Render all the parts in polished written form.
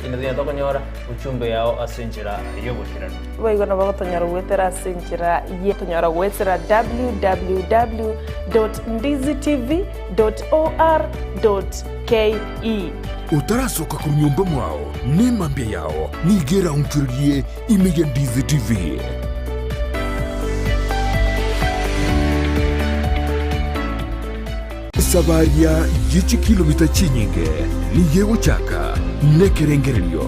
inadhina toka nyora uchumbe yao asinjira yobo shirano baigona bagotonyara gwetera asinjira yetonyara gwetera www.ndizitv.or.ke utarasoka ku nyumba mwao nimambia yao nigera unchurie imeya Ndizi TV. Sabaria yichi kilomita chinyinge niyewo chaka nekerengerelio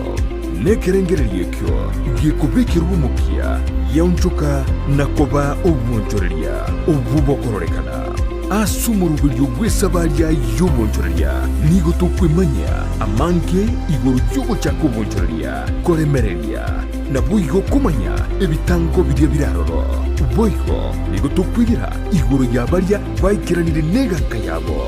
kyo yekubikira umukia yaunchuka nakoba obunchoreria obubokorolekana asumurubiryo gwesabaria y'obunchoreria nigo tukwimanya amanke igoro y'ogo chaka obunchoreria koremereria nabuigo kumanya ebitango biria biraroro boigo nigo tukwigira igoro yabaria baikiranire neganka yabo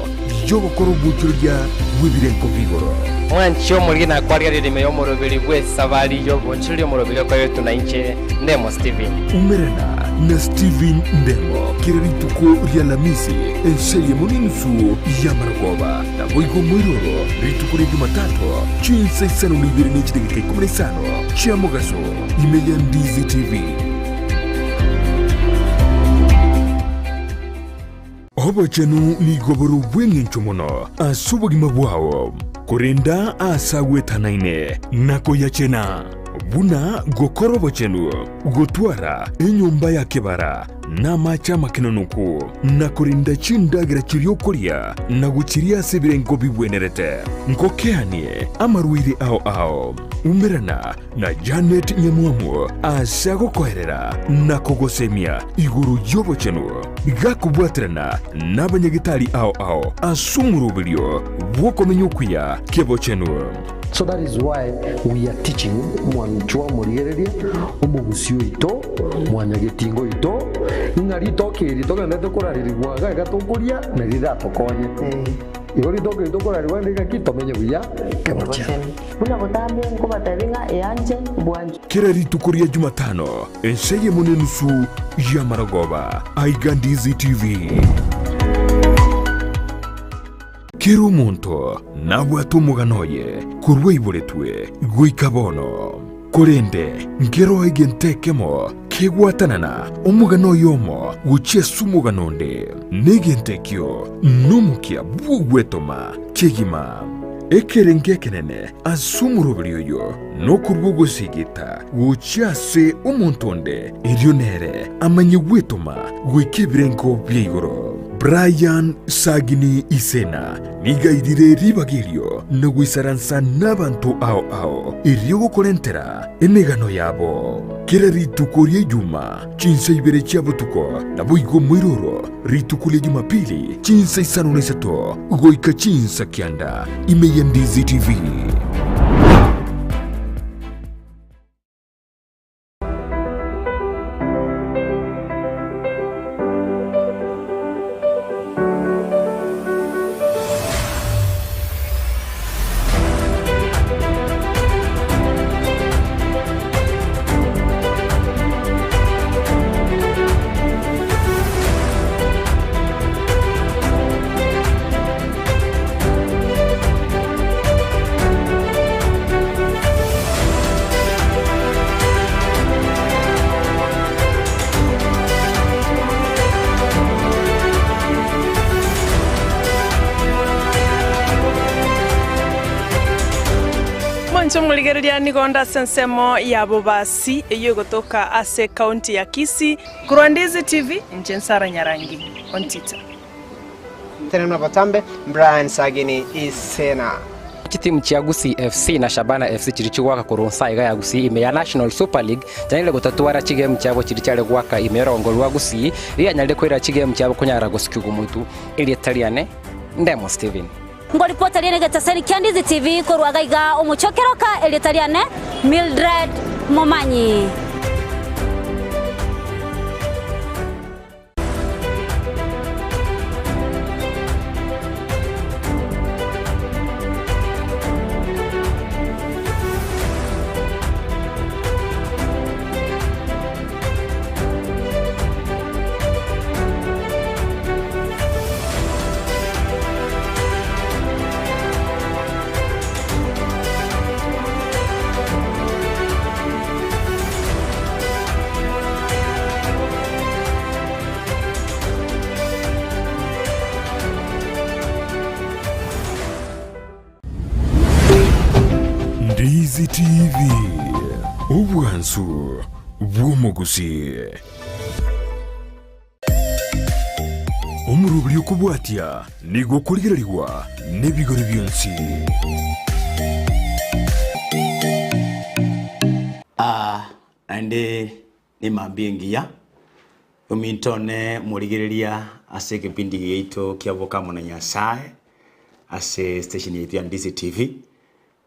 y'obokoro obunchoreria bw'ibirenko bigoro mwancho mulina kwaria ririme yo murubiri gwe sabari yo bonchiri yo murubiri kwa yetu na inche Ndemo Steven umerana na Steven Ndemo kirari tuko rya lamisi enseye muninsu ya Maragoba na boigo mwiroro rituko rya Jumatatu chinsa isano nibiri n'ikitegeka 15 cha mugaso imeya Ndizi TV. Obo chenu ni goboro bwengencho muno asubugima bwao kurinda asagwetanaine nako yachena buna gokorobo chenu gotwara enyumba ya kebara na macha makinonuku na kurinda chindagira chiriokoria na guchiria sebirengo bibwenerete nkokeanie amaruire ao umerana na Janet Nyamuamu asago koherera na kogosemia iguru yobo chenu gakubwatrana na banyagitari ao asumurubilio wokomenyukuya kebo chenu. So that is why we are teaching mwanchwa murigereria omugusio ito mwanyagetingo ito ingarito kirito ngende kuraririwa gatokuria na riratokonye igori toke tokorariwa ndika kitomenye buya kemocha buna botambe ngo bataringa eyanje bwanje kirari tukuria Jumatano enseye munenusu ya Maragoba aiga Ndizi TV. Kero muntu nabwatu muganoye kurwe iboretwe guikabono kurende ngero egentekemo kegwatanana omugano yomo guchesu muganonde negentekyo numukia bugwetoma kegima ekerenge kenene asumurubilyo no kurbugo sigita guchase umuntonde irionere amanye gwetoma gwekebirenko byigoro. Brian Sagini Isena nigaidire ribagirio no gwisaransa n'abantu ao iryogo kolentera emegano yabo kera ritukurie juma chinsa ibere cyabo tuko nabuigo mwiroro ritukulie Jumapili chinsa isano nesato goika chinsa kianda imeya Ndizi TV. Muligereria nigonda sensemo ya bobasi eyo gotoka ase county ya Kisii kurwa Ndizi TV Nsara Nyarangi ontita tena na batambe Brian Sagini Isena timu cha Gusii FC na Shabana FC chirichwaka kuronsa iga ya Gusii ime ya National Super League janile gotatwara chigame cyabo chirichale gwaka imerongolwa Gusii ria nyalde kwera chigame cyabo kunyara gosikigu mutu ili Italiane Ndemo Steven ngo ripota liene Tasani Ndizi TV korwagaiga omuchokeroka elitaliane Mildred Momanyi. Ndizi TV obwansu bw'omugusi omurubiri okubwatya nigo kuligererwa n'ebigori byonsi. Ande ni mambingia umintone murigereria ase kipindi gito kiavoka mona Nyasaye ase station yetu ya Ndizi TV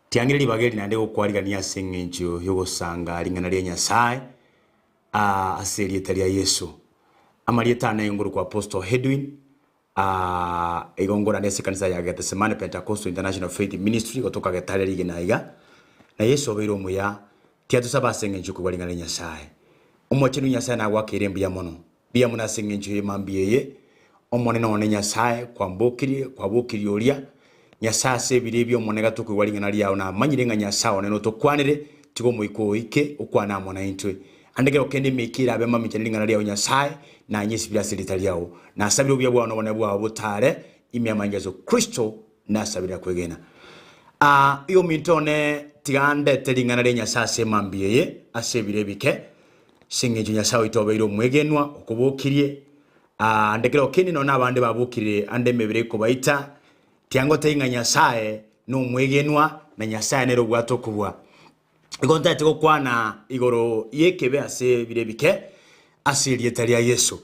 tiangiriri bageri nande gukwarigania sengenjo yogosanga ringana rya Nyasaye ase rietaria Yesu amarieta na nguru kwa Apostle Edwin igongora nese kanisa ya Gethsemane Pentecostal International Faith Ministry gotoka Getare rigenaiga na Yesu obero muya tiatusaba sengenjo kubaringana Nyasaye umwachinu Nyasaye na gwakire mbia mono bia muna sengenjo yemambiyeye omone none Nyasaye kwa bukiri oria Nyasaye sebire byo monega tukwaringana riao na manyirenga Nyasaye neno tokwanire tigo moiko ike okwana mona intwe andegero kende mekira abe mamikiringana riao Nyasaye na nyesi bya silitali yao na sabiro bya bwana bone bwa butare imya mangezo Kristo na sabira kwegena iyo mintone tigande teringana ria Nyasaye semambiyeye asebire bike sengenjo Nyasaye itobeiro mwegenwa okubukirie ndekero kindi no nabande babukire ande mebire ko baita tiango teinga Nyasaye no mwegenwa na Nyasaye nero bwato kubwa igonta tiko kwana igoro yekebe ase birebike asirie taria Yesu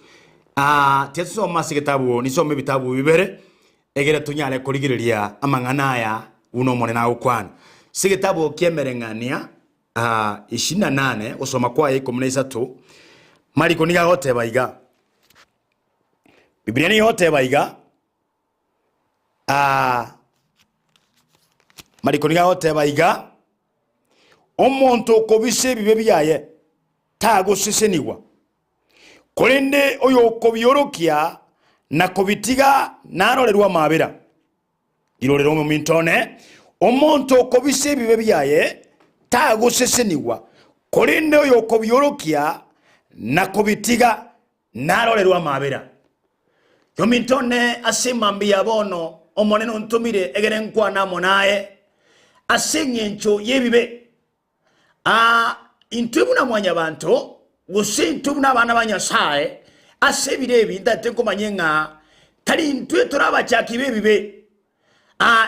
tetso masigetabu nisome bitabu bibere egere tunyale kurigireria amanganaya uno mone na ukwana sigetabu kiemerengania 28 usoma kwa 13 Mariko niga hote baiga Biblia ni hote baiga Mariko niga hote baiga omonto kobise bibe byaye tago siseniwa kolende oyo kobiorokia na kobitiga narorerwa mabera irorero mu mintone omonto kobise bibe byaye tago siseniwa kolende oyo kobiorokia na kobitiga narorerwa mabera yo mintone asimambia bono omoneno ntumire egere nkwana monae asengencho yebibe intubuna mwanya bantu gusintubuna abana banyasaye asebirebi ndate komanyenga tari intwe turaba chakibe bibe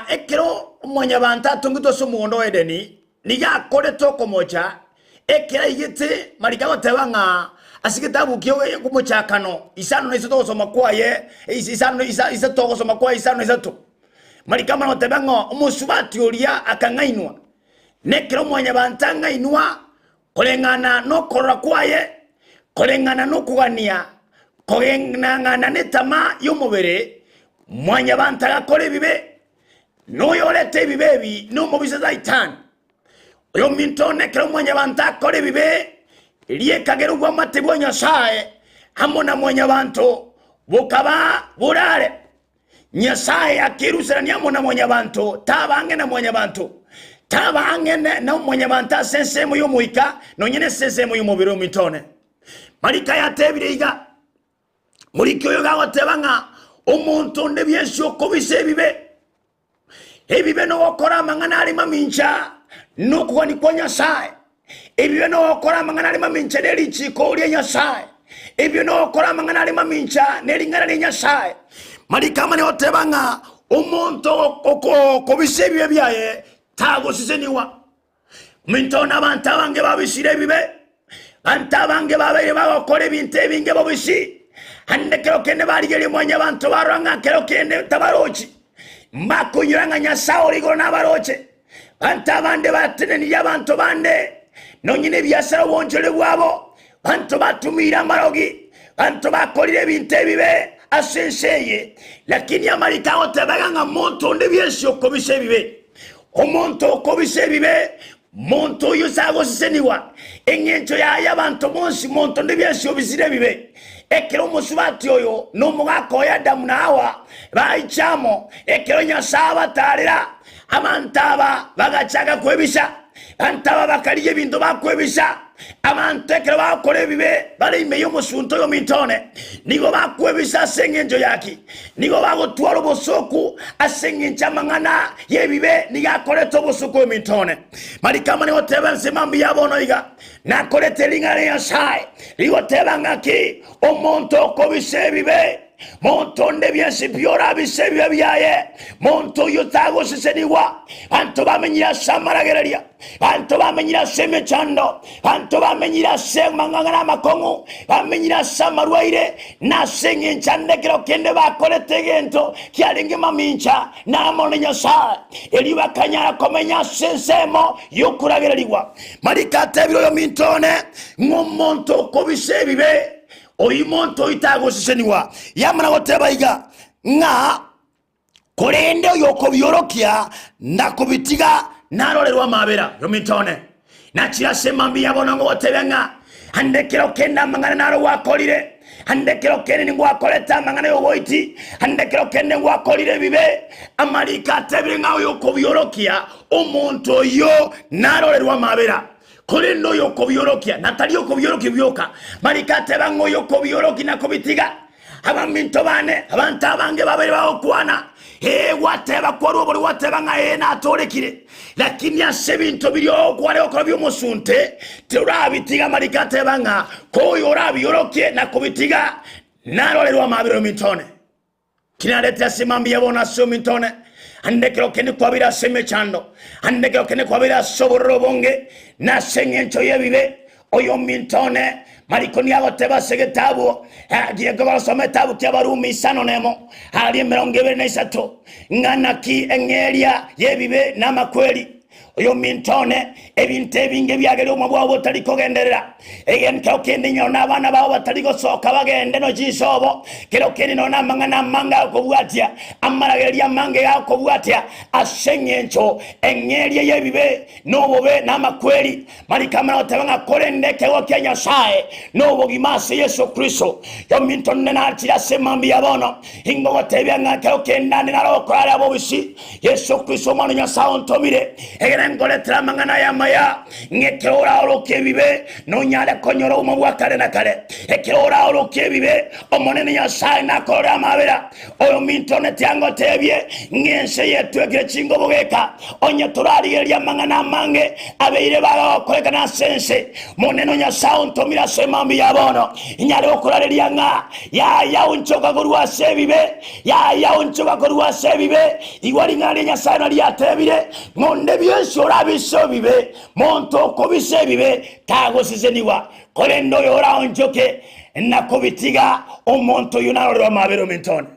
ekero mwanya banta tungito sumugondo edeni niga kore toko mocha ekera igete marikago tebanga asigetabu kiyo kumochakano isano niso to soma kwaye isano isa to soma kwaye isano isa to marikama no tebanga umusubati oria akangainwa nekero mwanya bantanga inwa kolengana no korra kwaye kolengana no kugania kolengana netama yomobere mwanya bantaga kole bibe no yorete bibebi no mobisa zaitan yo mintone kero mwanya banta kole bibe liye kagero gwa matebo Nyasaye hamona mwanya bantu bukaba burare Nyasaye akirusana hamona mwanya bantu tabange na mwanya bantu taba angene na mwanya banta sensemo yo muika no nyene sensemo yo mobiro mitone marika ya tebiriga murikyo yo gawa tebanga omuntu ndebyesho kobise bibe ebibe no okora mangana ali mamincha no kwani kwa Nyasaye ebibe no okora mangana ali mamincha deli chiko uri Nyasaye ebibe no okora mangana ali mamincha nelingana ni Nyasaye marika mane otebanga omuntu kobise bibe byaye tago siseniwa mintona banta bange babishire bibe banta bange babere bakore binte binge bobishi hande kero kende barigere mwanya bantu baranga kero kende tabarochi makunyuranga Nyasaye rigo nabaroche banta bande batene ya bantu bande nonyine byasara wonjere bwabo bantu batumira marogi bantu bakorire binte bibe asenseye lakini amarika otabanga monto ndebyesho kobise bibe omonto kobise bibe monto yusago siseniwa engencho ya yabantu monsi monto ndebyesho bisire bibe ekero musubati oyo no mugako ya Adamu na Hawa baichamo ekero Nyasaye batarira amantaba bagachaga kwebisha antaba bakaliye bintu bakwebisha amantekero bakore bibe bali meyo musunto yo mitone nigo bakwebisa sengenjo yaki nigo bagotwara bosoku asengenja mangana yebibe nigakore to bosoku yo mitone marikama ni oteba nsemambi yabono iga nakore telingare ya sai ligo teba ngaki omonto ko bise bibe monto ndebyesi byora bise bibe byaye monto yotago siseniwa bantu bamenyira samaragereria bantu bamenyira semechando bantu bamenyira semangangana makongo bamenyira samarwaire na sengencha ndekero kende bakore tegento kyalinge mamincha na monenya sa eliwa kanyara komenya sensemo yokuragereriwa marikate biro yo mintone ngomonto ko bise bibe oyimonto itago siseniwa yamana goteba iga nga korende yoko byorokia nakubitiga narorerwa mabera yo mitone nakira semambi yabona ngo otebenga handekero kenda mangana naro wakolire handekero kende ngo akoleta mangana yo boiti handekero kende ngo akolire bibe amalika tebinga yoko byorokia omonto yo narorerwa mabera korendo yoko byorokia natali yoko byoroki byoka marikate bango yoko byoroki nakubitiga abaminto bane abantu abange babere bakwana wateba kwa buri wateba nga na atorekire lakini asebinto biriyo kware okora byomusunte turabitiga marikate banga koyo rabiyoroke nakubitiga narorerwa mabiro mitone kinarete simambi yabona so mitone andekero kene kwabira semechando andekero kene kwabira soborobonge na sengencho yebibe oyo mitone marikoni agoteba segetabu agiye gobasoma tabu cyabarumi sano nemo ali 23 nganaki engeria yebibe namakweli oyo mintone ebinte binge byagere mu bwabo taliko genderera egen kokende nyona abana bawo bataliko soka bagende no jisobo kero kene nona mangana manga ko bwatia amarageri amange yako bwatia asenyencho engeria yebibe nobobe namakweli marikamana otabanga korende kewo kenya sae nobo gimase Yesu Kristo yo mintone na atira semambi yabono ingo gotebanga kero kenda naro kwara abo bisi Yesu Kristo mwana nya saontomire ngole tramangana ya maya ngekora oroke bibe no nyale konyoro mu bwakare na kare ekora oroke bibe omonene ya sai na kora mabera oyo mintone tyango tebye ngense yetu egekingo bogeka onye turari ya mangana mange abeire baga koleka na sense moneno nya sound tomira semambi yabono nyale okuraleria nga ya unchoka gorwa sebibe ya unchoka gorwa sebibe iwali ngale nya sai na liatebire ngonde byenso rabiso bibe monto ko bise bibe tago siseniwa kolendo yora onjoke nakobitiga omonto yunarorwa mabero mintone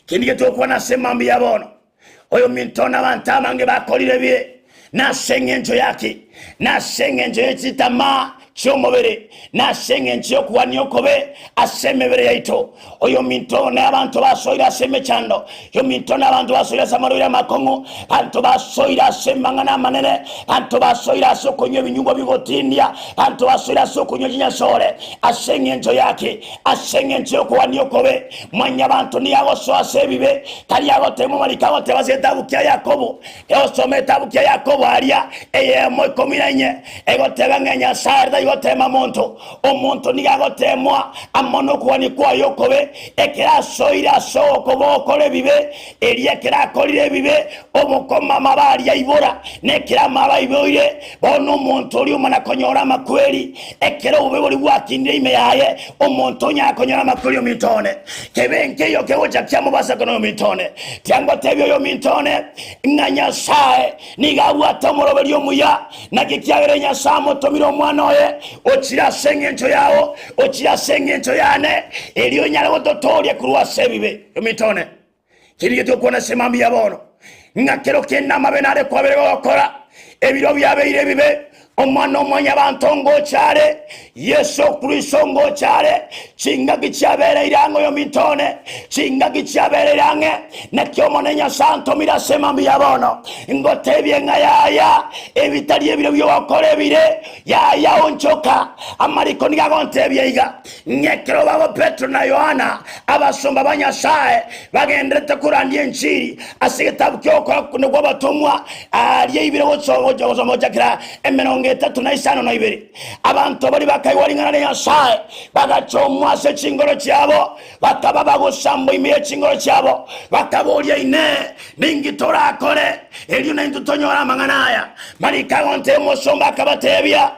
kindige tokwana semambi yabono oyo mintona bantamange bakolire bye na sengenjo yake na sengenjo yitama chomobere na sengenjo kuwanyokobe asemebere yaito oyo mintona abantu basoira semechando yo mintona abantu basoira samarira makongo abantu basoira semangana manene abantu basoira sokonyo binyungo bigotindia abantu basoira sokonyo nyasore asengenjo yake asengenjo kuwanyokobe mwanya abantu ni yago so asebibe kali yago temo marikago tebazeta bukya yakobo eosometa bukya yakobo alia mo komiranye ego tebanganya sarda yo tema monto omonto ni yago temwa amono kwani kwa yokobe ekera soira soko bokole bibe elie kera kolire bibe omukoma mabali yaibora nekera mabayiboire bono monto lyo mana konyora makweli ekera ubeboli bwakinde ime yaye omonto nya konyora makweli mitone kebenke yo kewoja kyamo basa kono mitone tyango tebyo yo mitone nganya sae nigawa tomoro belyo muya nakikyagere nya samo tomiro mwana oye ochira sengencho yao ochira sengencho yane elio nyala gototoria kurwa sebibe yo mitone kiri to kona semambi yabono ngakero kenda mabenare kwabere gokora ebiro byabeire bibe omwana omwanya bantongo chare Yesu Kristo ngo chare chinga kicyabere irango yo mitone chinga kicyabere irange nakyo monenya santo mira semambi yabono ngotebye ngayaya ebitari ebiro byo bakore bire ya onchoka amariko nigagontebye iga nyekero babo Petro na Yohana abasomba banyasaye bagendete kurandye enchiri asigetabu kyoko kuno batumwa aliye ibiro gotsogo jogo mojakira emenonga 352 abantu bali bakayiwalingana ne Nyasaye bagacomwasa ekingolo kyabo bakaba bagusamba imiye ekingolo kyabo bakabolya ine ningitora akole elyo nentutonyola amanganaya malikagonte musomba akabatebya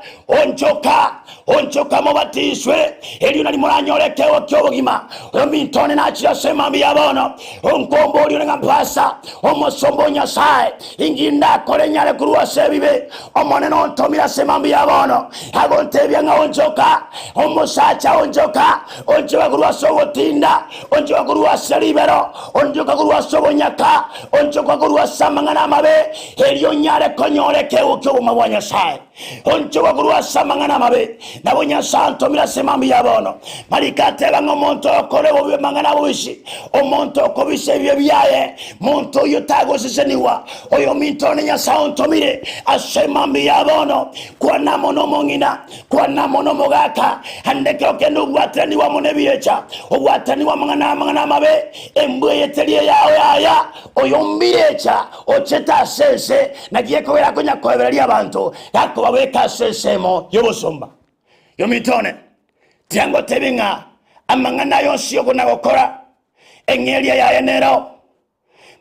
onchoka mubatiswe elyo nali mulanyolekewo kyobugima omintone nakira semambi yabono onkombo olyo ngampasa omusombo Nyasaye inginda akole nyale kuruwase bibe omone nontomira semambi yabono agontebya nga onchoka omusacha onchoka kuruwase ogotinda onchoka kuruwase libero onchoka kuruwase obonyaka onchoka kuruwase amangana amabe elyo nyale konyolekewo kyobuma bwa Nyasaye onchoka kuruwase amangana amabe nabo Nyasaye ntomira semambi yabono malikateba nga omuntu okole bobe mangana bubishi omuntu okobise ebyo byaye muntu oyo tagoseseniwa oyo mintone Nyasaye ntomire asemambi yabono kwa namono mongina kwa namono mogaka andeke okende ogwatani wa monebiyecha ogwatani wa mangana amabe embwe yetelie yawe yaya oyo mbiyecha ocheta sese nagiye kowera konya kobereria abantu yako babeka sesemo yobosomba yo mitone tiango tebinga amangana yonsi yokunagokora engelia ya enero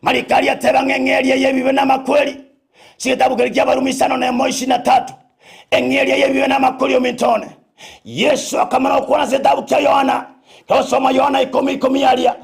malikalia tebanga engelia yebibe na makweli sigetabukelia Barumi 5:23 engelia yebibe na makweli yo mitone Yesu akamana okuona zetabukia Yohana tosoma Yohana 10:10 alia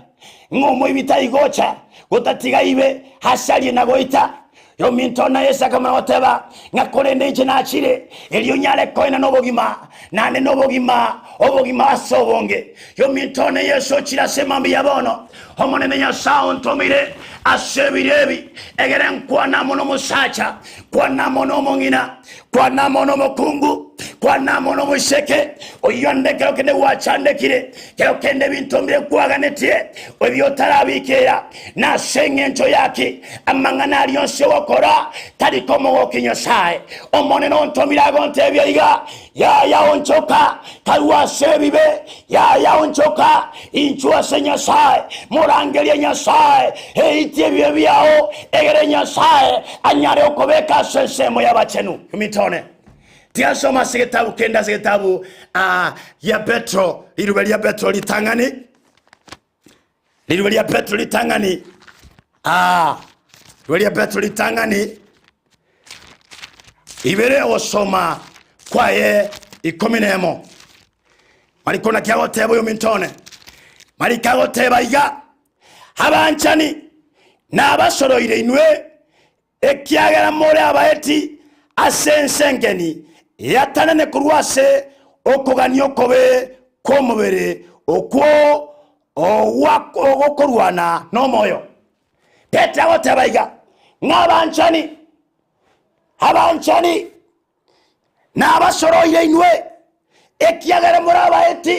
ngomo ibitaigocha gutatiga ibe hasali nagoita yo mintona Yesu akamana oteba ngakolende nje nakire elyo nyale koina nobogima nane nobogima obogima asobonge yo mintone Yesu chira semambi yabono omonene Nyasaye ntomire asebirebi egeren kwa namono musacha kwa namono mongina kwa namono mokungu kwa namono musheke oyonde kero kende wachande kire kero kende bintomire kwaganetie obyo tarabikera na sengencho yake amangana aliyonse wakora tali komo wokinyosaye omonene ntomira gonte byiga ya onchoka kalwa sebibe ya onchoka inchwa Nyasaye murangelie Nyasaye eitie byao egere Nyasaye anyare okobeka sensemo yabachenu mitone tiasoma segetabu kenda segetabu ya Petro lirubelia Petro litangani lirubelia Petro litangani lirubelia Petro litangani ibere osoma kwaye 11 malikona kyago tebo yo mitone malikago teba iga abanchani n'abasoroire inwe ekyagera mole abaeti asensengeni yatanane kurwase okuganya okobe kw'omubere okwo okorwana n'omwoyo Petero tebaiga n'abanchani n'abasoroire inwe ekyagera mole abaeti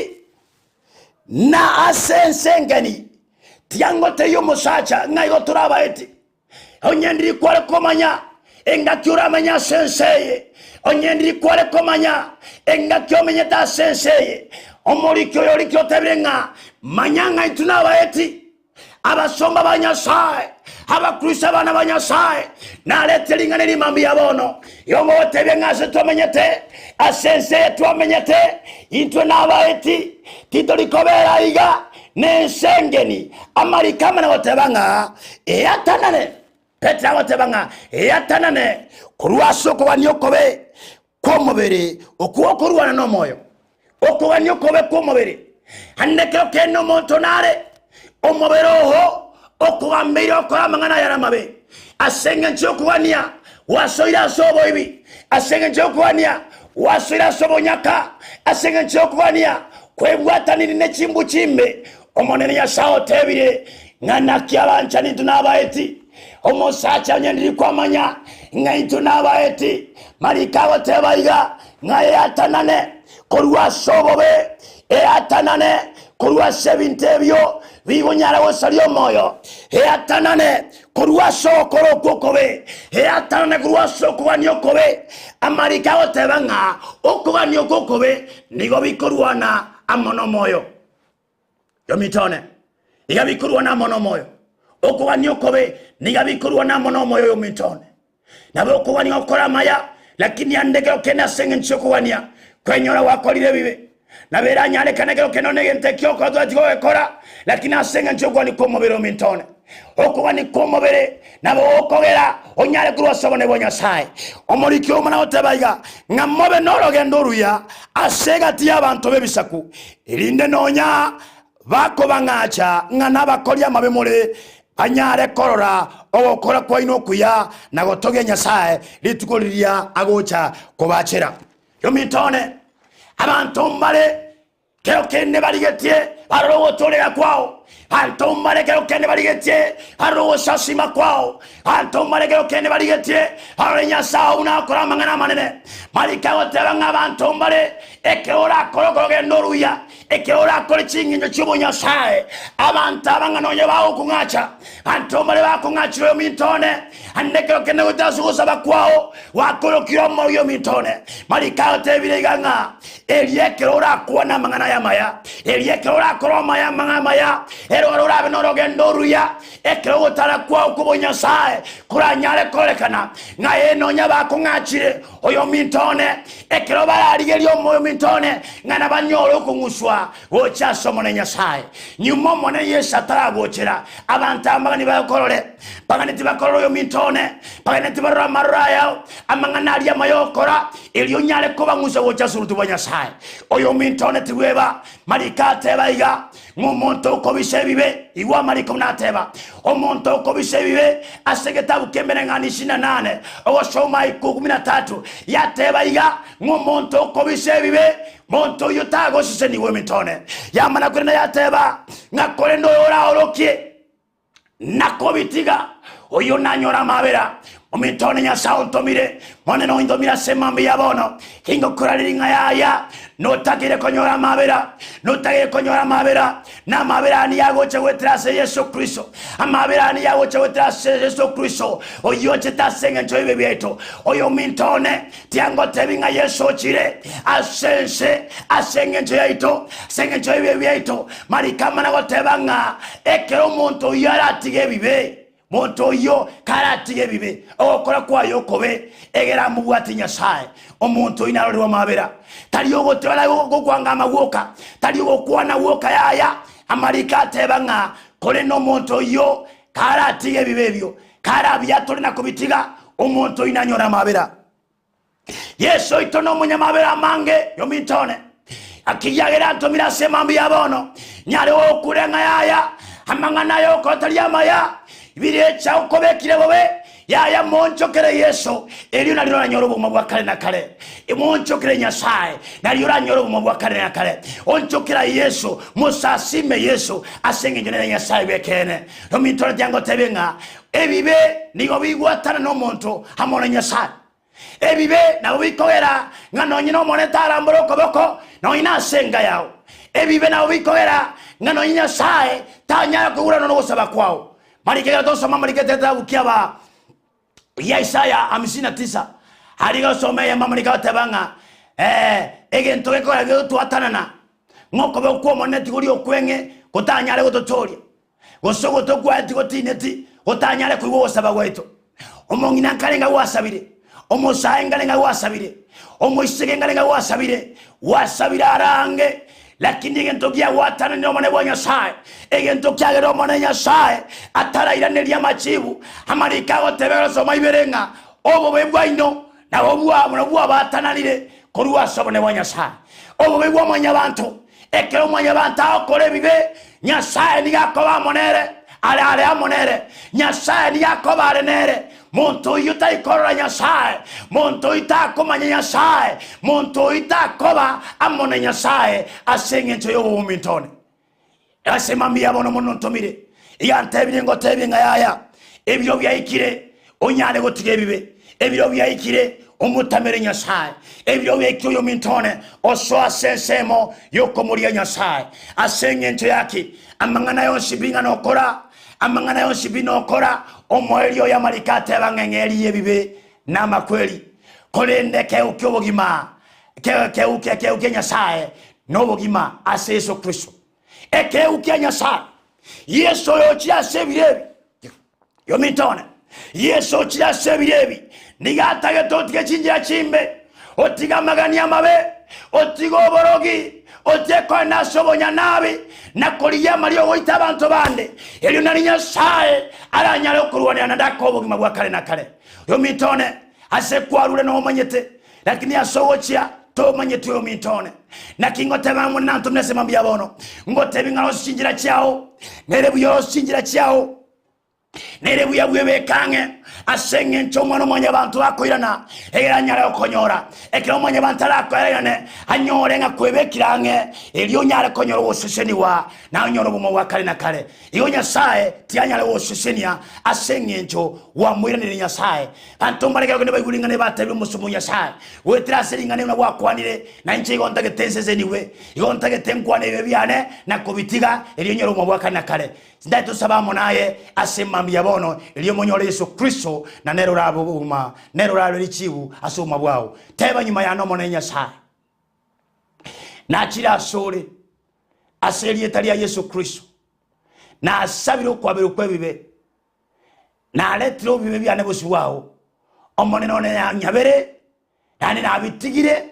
na asensengeni tiango teyo musacha ngaigo turaba eti onyendiri kwale komanya engakyura manya senseye onyendiri kwale komanya engakyo menyeta senseye omorikyo yorikyo tebenga manyanga itunaba eti abasomba banyasaye abakristo bana banyasaye naletelingane limambi yabono yongo tebenga se tomenyete asenseye twamenyete intwe naba eti titolikobera iga nensengeni amarikama na watebanga eyatanane Petra watebanga eyatanane kurwasoko wanyokobe kw'omubere okuwokurwana n'omwoyo okuwanyokobe kw'omubere andekero keno montonare omubere oho okuwambire okora amangana yaramabe asenge nchokuwania wasoira sobo ibi asenge nchokuwania wasoira sobo nyaka asenge nchokuwania kwebwataniri nechimbu chimbe omonene Nyasaye tebire ngana kyabanchani tunabaeti omusacha nyendiri kwamanya ngaitu nabaeti malikawo tebaiga ngaye atanane korwa sobobe atanane korwa sebintebyo bibonyara wosalyo moyo atanane korwa sokoro kokobe atanane korwa sokwanyo kobe amalikawo tebanga okwanyo kokobe nigo bikorwana amono moyo yomitone igabikurwa na mono moyo okuwanyo kobe nigabikurwa na mono moyo yomitone nabo okuwanyo okora maya lakini andekero kena senge nchokuwania kwenyora wakolire bibe nabera nyale kanekero kenone gentekyo ko twatiko ekora lakini asenge nchokwani ko mobero mintone okuwani ko mobere nabo okogera onyale kurwa sobone bonya sai omorikyo omana otabaiga ngamobe norogendo ruya asega ti abantu bebisaku irinde nonya bako bangacha ngana bakolia mabemore anyare korora ogokora kwaino kuya nagotoge nyasaye litukoliria agocha kobachera yo mitone abantu mbale kero kende baligetie barogo tolera kwao anto mbale kero kende baligetie barogo sasima kwao anto mbale kero kende baligetie barenya sao una kora mangana manene malikago tebanga abantu mbale ekeora koroko gendoruya ekeora kore chinginyo chubonya sae abantu abangano bawo kungacha anto mbale bakungachiro yo mitone andekero kende gutasugusa bakwao wakorokiro mo yo mitone malikago tebireganga eliekero kuona mangana ya maya eliekero koro maya maya ero rabe norogendo ruya ekero tara kwa ukubonya sae kuranyale kolekana ngaye nonya bakungachire oyo mitone ekero bararigerio moyo mitone ngana banyoro kunguswa ocha somone nyasaye nyumo mone yesa taragochera abantu amagani bakorore bagani tibakororo yo mitone bagani tibarra maraya amangana ali amayokora elio nyale koba ngusa ocha surutu bonya sae oyo mitone tiweba marikate baiga ngomonto ko bisebibe iwa mariko nateba omonto ko bisebibe asegeta bukembere ngani 28 ogosoma 13 yateba iga ngomonto ko bisebibe monto yotago siseni we mitone yamana kwenda yateba ngakole ndo ora orokie nakobitiga oyo nanyora mabera omitone nya sauntomire mone no indomira semambi yabono kingo kuraliringa yaya notakire konyora mabera na mabera ni yagoche wetrase Yesu Kristo amabera ni yagoche wetrase Yesu Kristo oyo chetasenga nchoibe bieto oyo mintone tiango tebinga Yesu chire asenge nchoito senga nchoibe bieto marikama na gotebanga ekero monto yaratige bibe monto yo karatige bibe okora kwayo kobe egera mugwati nyasaye omuntu inarorwa mabera taliyo gotwala gokwanga amawoka taliyo gokwana woka yaya amarika tebanga kole no monto yo karatige bibebyo karabya tolina kubitiga omuntu inanyora mabera Yesu itono munyamabera mange yo mitone akiyagera ntomira semambi yabono nyale okurenga yaya amangana yo kotalia maya ibirecha ukobekire bobe yaya monchokere Yesu elio naliro nanyoro mu bwakale na kale monchokere nyasaye naliro nanyoro mu bwakale na kale onchokera Yesu musasime Yesu asenge njene nyasaye bekene no mitoro jango tebenga ebibe nigo bigwatana no monto hamona nyasaye ebibe na ubikogera ngano nyino monetara mboroko boko no inasenga yao ebibe na ubikogera ngano nyasaye tanya kugura no gusaba kwao marikega to soma mariketa ukiaba ya Isaya 59 hariga some ya mamarika tabanga egento ekora byo twatanana ngoko be ko moneti guri okwenge kutanyale gototoria gosogo to kwati gotineti kutanyale kuiwo saba gweto omongina kalenga wasabire omusaenga lenga wasabire omuisegenga lenga wasabire arange lakini gentokia watana ni omone bonya sae egentokia gero omone nya sae atara irane lya machibu amarika gotebero soma iberenga obo bebwaino na obwa batanalire korwa sobone bonya sae obo bebwa monya bantu ekero monya banta okole bibe nya sae ni gakoba monere ale amonere nya sae ni gakoba arenere monto yuta ikorora nyasaye monto ita komanya nyasaye monto ita koba amone nyasaye asenge ncho yo mintone asemami yabono monontomire yantebire ngo tebinga yaya ebiro byayikire onyane gotige bibe ebiro byayikire omutamere nyasaye ebiro byayikire yo mintone oso asensemo yokomuria nyasaye asenge ncho yaki amangana yo sibinga nokora amangana yo sibino okora omoelio ya marikate bangengeri yebibe na makweli kolende keuke obogima keuke nyasaye no bogima ase Yesu Kristo ekeuke nyasaye Yesu yo chia sebirebi yo mitone Yesu chia sebirebi nigatage totige chinjira chimbe otiga magani amabe otiga oborogi oteko nasobonya nabi nakoliya malio goita abantu bande elio nali Nyasaye aranyale okurwanira nadako obugima bwa kale na kale yo mitone ase kwarule no manyete lakini asowochia to manyete yo mitone nakingote bamu nanto mnasema mbiabono ngote bingalo shinjira chao nerebu yo shinjira chao nerebu ya bwebe kange asenge nchomwana mwanya abantu bakoirana eranyara okonyora ekiro mwanya abantu arakoirane anyore nga kwebekirange elio nyara konyora woseseniwa na nyoro bumo bwa kale na kale iyo Nyasaye tianyala wosesenia asenge ncho wa mwirane Nyasaye bantu mbareke ko nebayulingane batabi musumu Nyasaye wetraselingane na wakwanire na nchi igontage tensezeniwe igontage tenkwane bebiane na kubitiga elio nyoro bumo bwa kale na kale ndaito sabamo naye asemambi yabono elio monyore Yesu Kristo na nero rabuma nero ralo lichibu asoma bwao teba nyuma ya nomo na Nyasaye na chira sore aseli etalia Yesu Kristo na asabiro kwa bibe na letro bibe byane bosi wao omone none nyabere yani na bitigire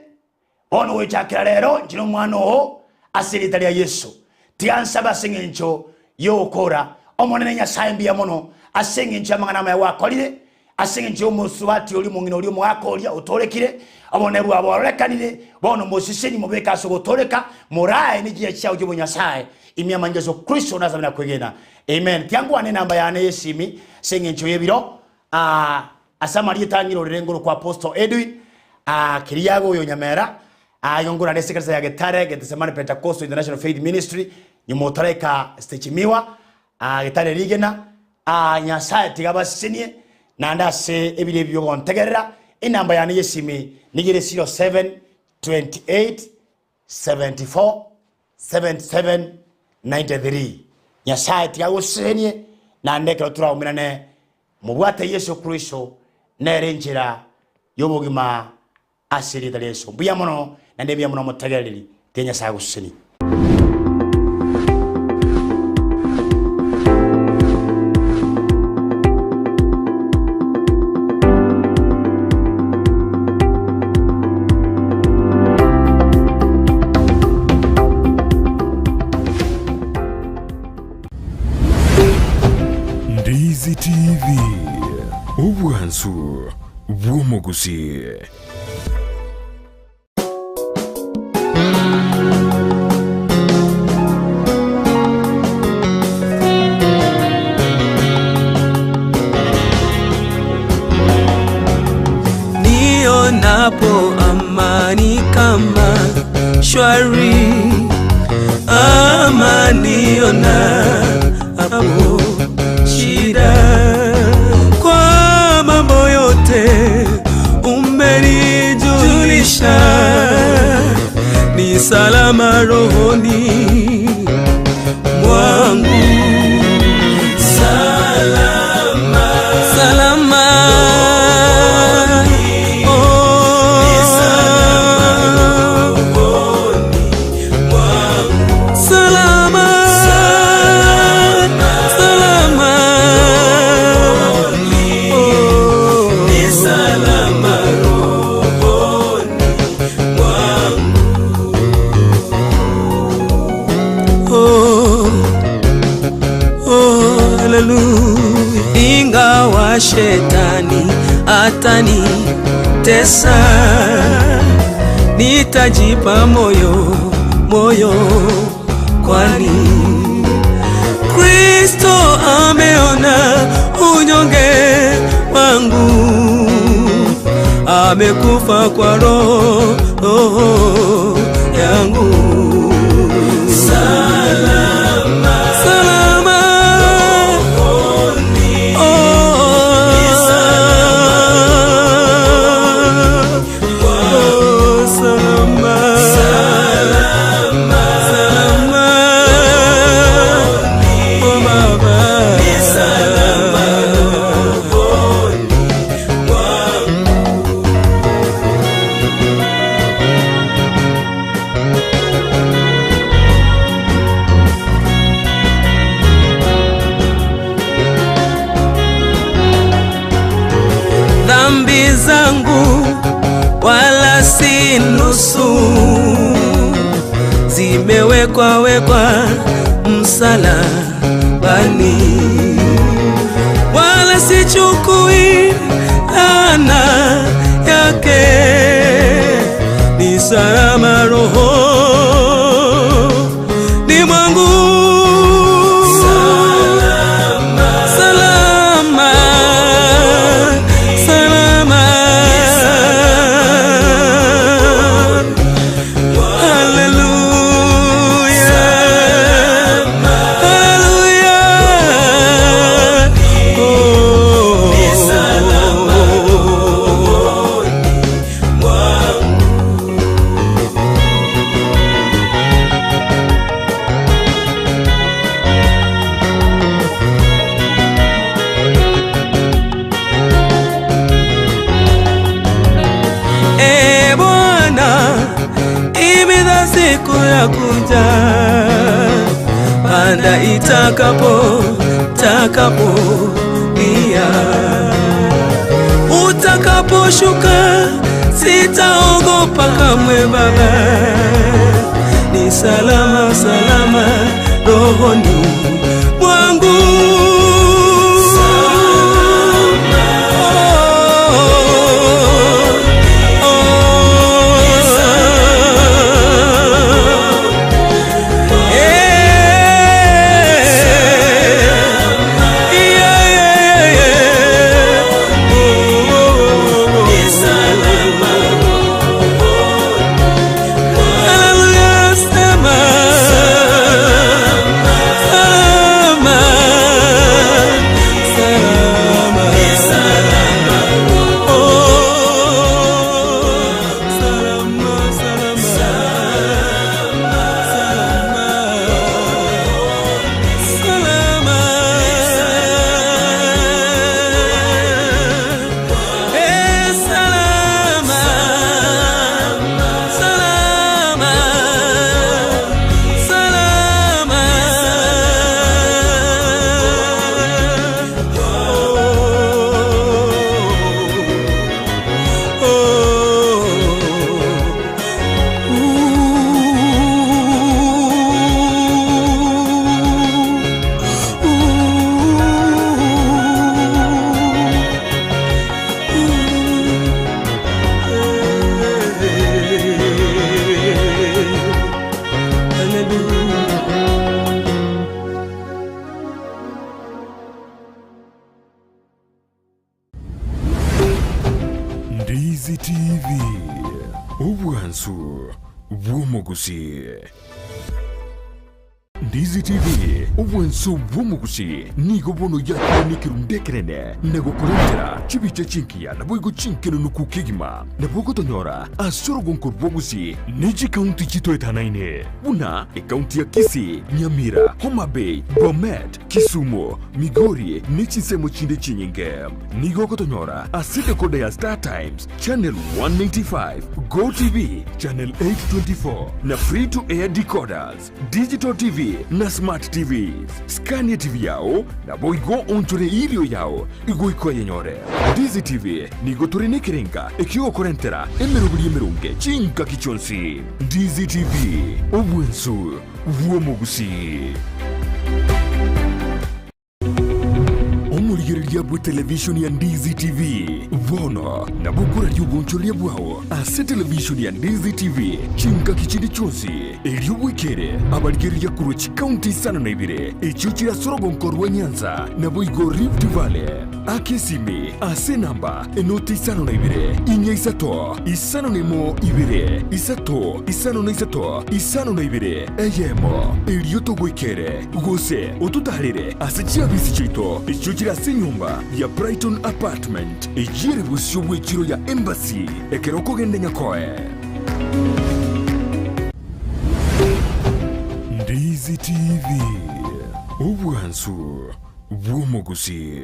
ono wechakira lero njino mwana ho aseli etalia Yesu tiansaba singencho yokora omone Nyasaye mbiya mono asenge nchama na mawa kolire asenge ncho muswati oli mungino oli mwakolia utorekire abone bwa borekanire bono mosiseni mubeka so gutoleka morae ni giye cyao cyo Nyasaye imya manjezo Kristo nazamina kwegena amen kyangu ane namba yane yesimi senge ncho yebiro asamari tangiro rengo kwa apostle Edwin kiriyago yo nyamera yongora ne secretary ya getare Getsemani Pentecostal International Faith Ministry nyumotareka stechimiwa getare rigena Nyasaye tigabasinie nandase ebile byo ntegerera inamba yane yesimi nigire 07 28 74 77 93 Nyasaye tigabasinie nandeke turaumina mubwate Yesu Kristo nerenjira yobugima asiri daleso buyamono nandebya muno mutegereri tenya sagusini Ndizi TV ubwansu bw'umugusi. Nionapo amani kama shwari, amani nionapo shida, kwa mambo yote umenijulisha, ni salama rohoni mwangu, salama, salama. Ingawa shetani atani tesa, nitajipa moyo moyo, kwani Kristo ameona unyonge wangu, amekufa kwa roho yangu. Salama, salama. nusu zimewekwa msalabani, wala sichukui laana yake, ni salama rohoni mwangu. Kuja panda itakapo lia, utakaposhuka sitaogopa kamwe Baba, ni salama rohoni mwangu. Ndizi TV obwansu bw'omugusi. Ndizi TV obwansu bw'omugusi nigo bono yakunikiru ndekerene nego kurentera chibiche chinkia na boigo chinkino nukukigima na bogo tonyora asoro gonko bwogusi niji kaunti chito etanaine buna kaunti ya Kisii, Nyamira, Homa Bay, Bomet, Kisumu, Migori nichi semo chinde chinyinge nigo kotonyora asite koda ya Star Times channel 195, Go TV channel 824 na free to air decoders, digital TV na smart TVs. Scania TV yao na boigo ontore ilio yao igo iko yenyore. Ndizi TV nigo turine kirenga ekio korentera emerubuli emerunge chinka kichonsi. Ndizi TV obwensu vuomugusi. Omurigereria bwe television ya Ndizi TV vono na bukura ry'ubunchoria bwao ase television ya Ndizi TV chinka kichindi chonsi elio bwekere abarigereria kuruchi county sana na ibire echo chira sorogo nkorwa Nyanza na boigo Rift Valley akesime ase namba enoti sana na ibire inya isato isano nemo ibire isato isano na isato isano na ibire eyemo elio to bwekere gose otutarire ase chiabisi chito echo chira nyumba ya Brighton apartment ejire busyo bwekiro ya embassy ekeroko gende nyakoe. Ndizi TV obwansu bw'omugusi.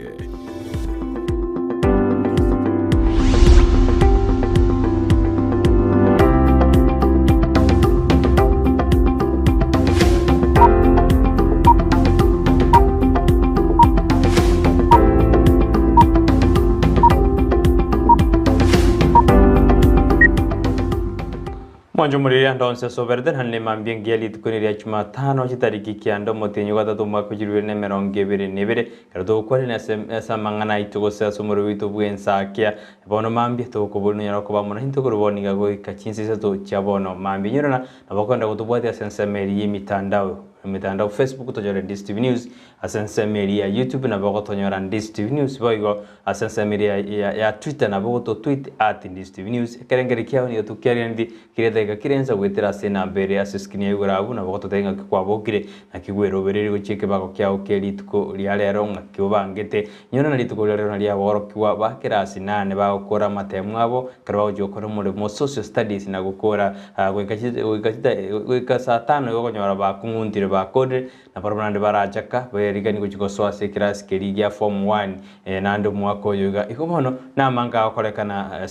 Mwanjo muriria ndonse soberden hanne mambia ngiali tukuniria Jumatano chitariki kiando motenyo gatatu mwaka 2022 kardo kwari na samangana itugose asumuru witu bwensakia bono mambia to kubunu nyaro kuba mona hinto kuruboni gago ikachinsi seto chabono mambia nyurana nabakonda kutubwatia sensemeri yimitandao mitandao Facebook tojore Ndizi TV News asensemeri ya YouTube na bago tonyora Ndizi TV News boigo asensemeri ya Twitter na bago to tweet @Ndizi TV News kerengeri kiao ni tukiari ndi kireta kirenza gwetera sena mbere asiskinia yugurabu na bago totenga kwabokire na kigwero bereri gucheke bago kiao kelituko liarero ngakibangete nyona na lituko liarero na liaboro kiwa bakirasi nane bago kora matemu abo karwa jokora muri mo social studies na gukora gweka saa 5 yo konyora bakungundire bakode na parabande barajaka berigani kuchikosoa sekirasi kerigia form 1 nando mwako yuga ikomono na manga akorekana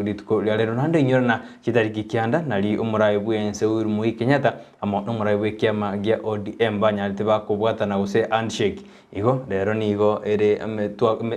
lituko liarero nando nyorona chitariki kianda nali umuraibu ense uri mu Kenyatta amo umuraibu kiama gia ODM banyalite bakubwata na use handshake igo rero nigo ere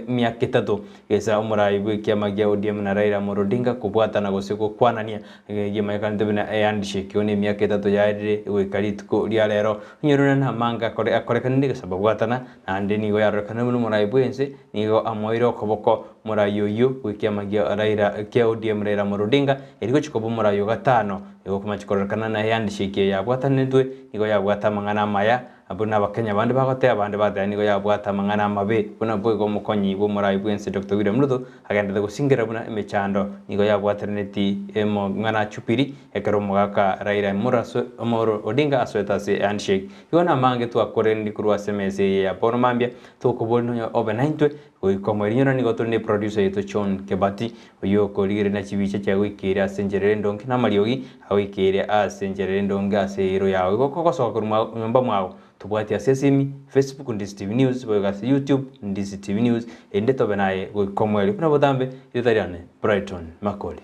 miaka 3 esa umuraibu kiama gia ODM na Raila Odinga kubwata na gose ko kwanania gima yakante bina handshake one miaka 3 yaire wekalituko lia rero nyorona na manga akorekana ndiga sababu gwatana na ande nigo yarekana mu umuraibu ense nigo amoiro koboko murayoyo wikiama gia Raila kia ODM Raila Odinga eriko chikobo murayo gatano ego kumachikorana na handshake ya bwatanetwe nigo ya bwata mangana maya abuna bakenya bandi bagote abandi batani nigo ya bwata mangana mabe buna boygo mukonyi bo murayi bwense Dr. William Ruto agenda gusingira buna emechando nigo ya bwaterneti emo ngana chupiri ekero mugaka Raila Amolo Odinga asweta se handshake yona mange tu akorendi kurwa semese ya bono mambia to kubonyo obenaintwe kokomerinyona nigo to ne producer yeto John Kebati uyo koligire na chibiche cha wikire asenjerere ndonke na mariogi awikire asenjerere ndonga asero yawe kokosoka kuruma nyumba mwawo tubwati asesimi Facebook Ndizi TV News boyogasi YouTube Ndizi TV News endeto benaye kokomweli kuna botambe itariane Brighton Makori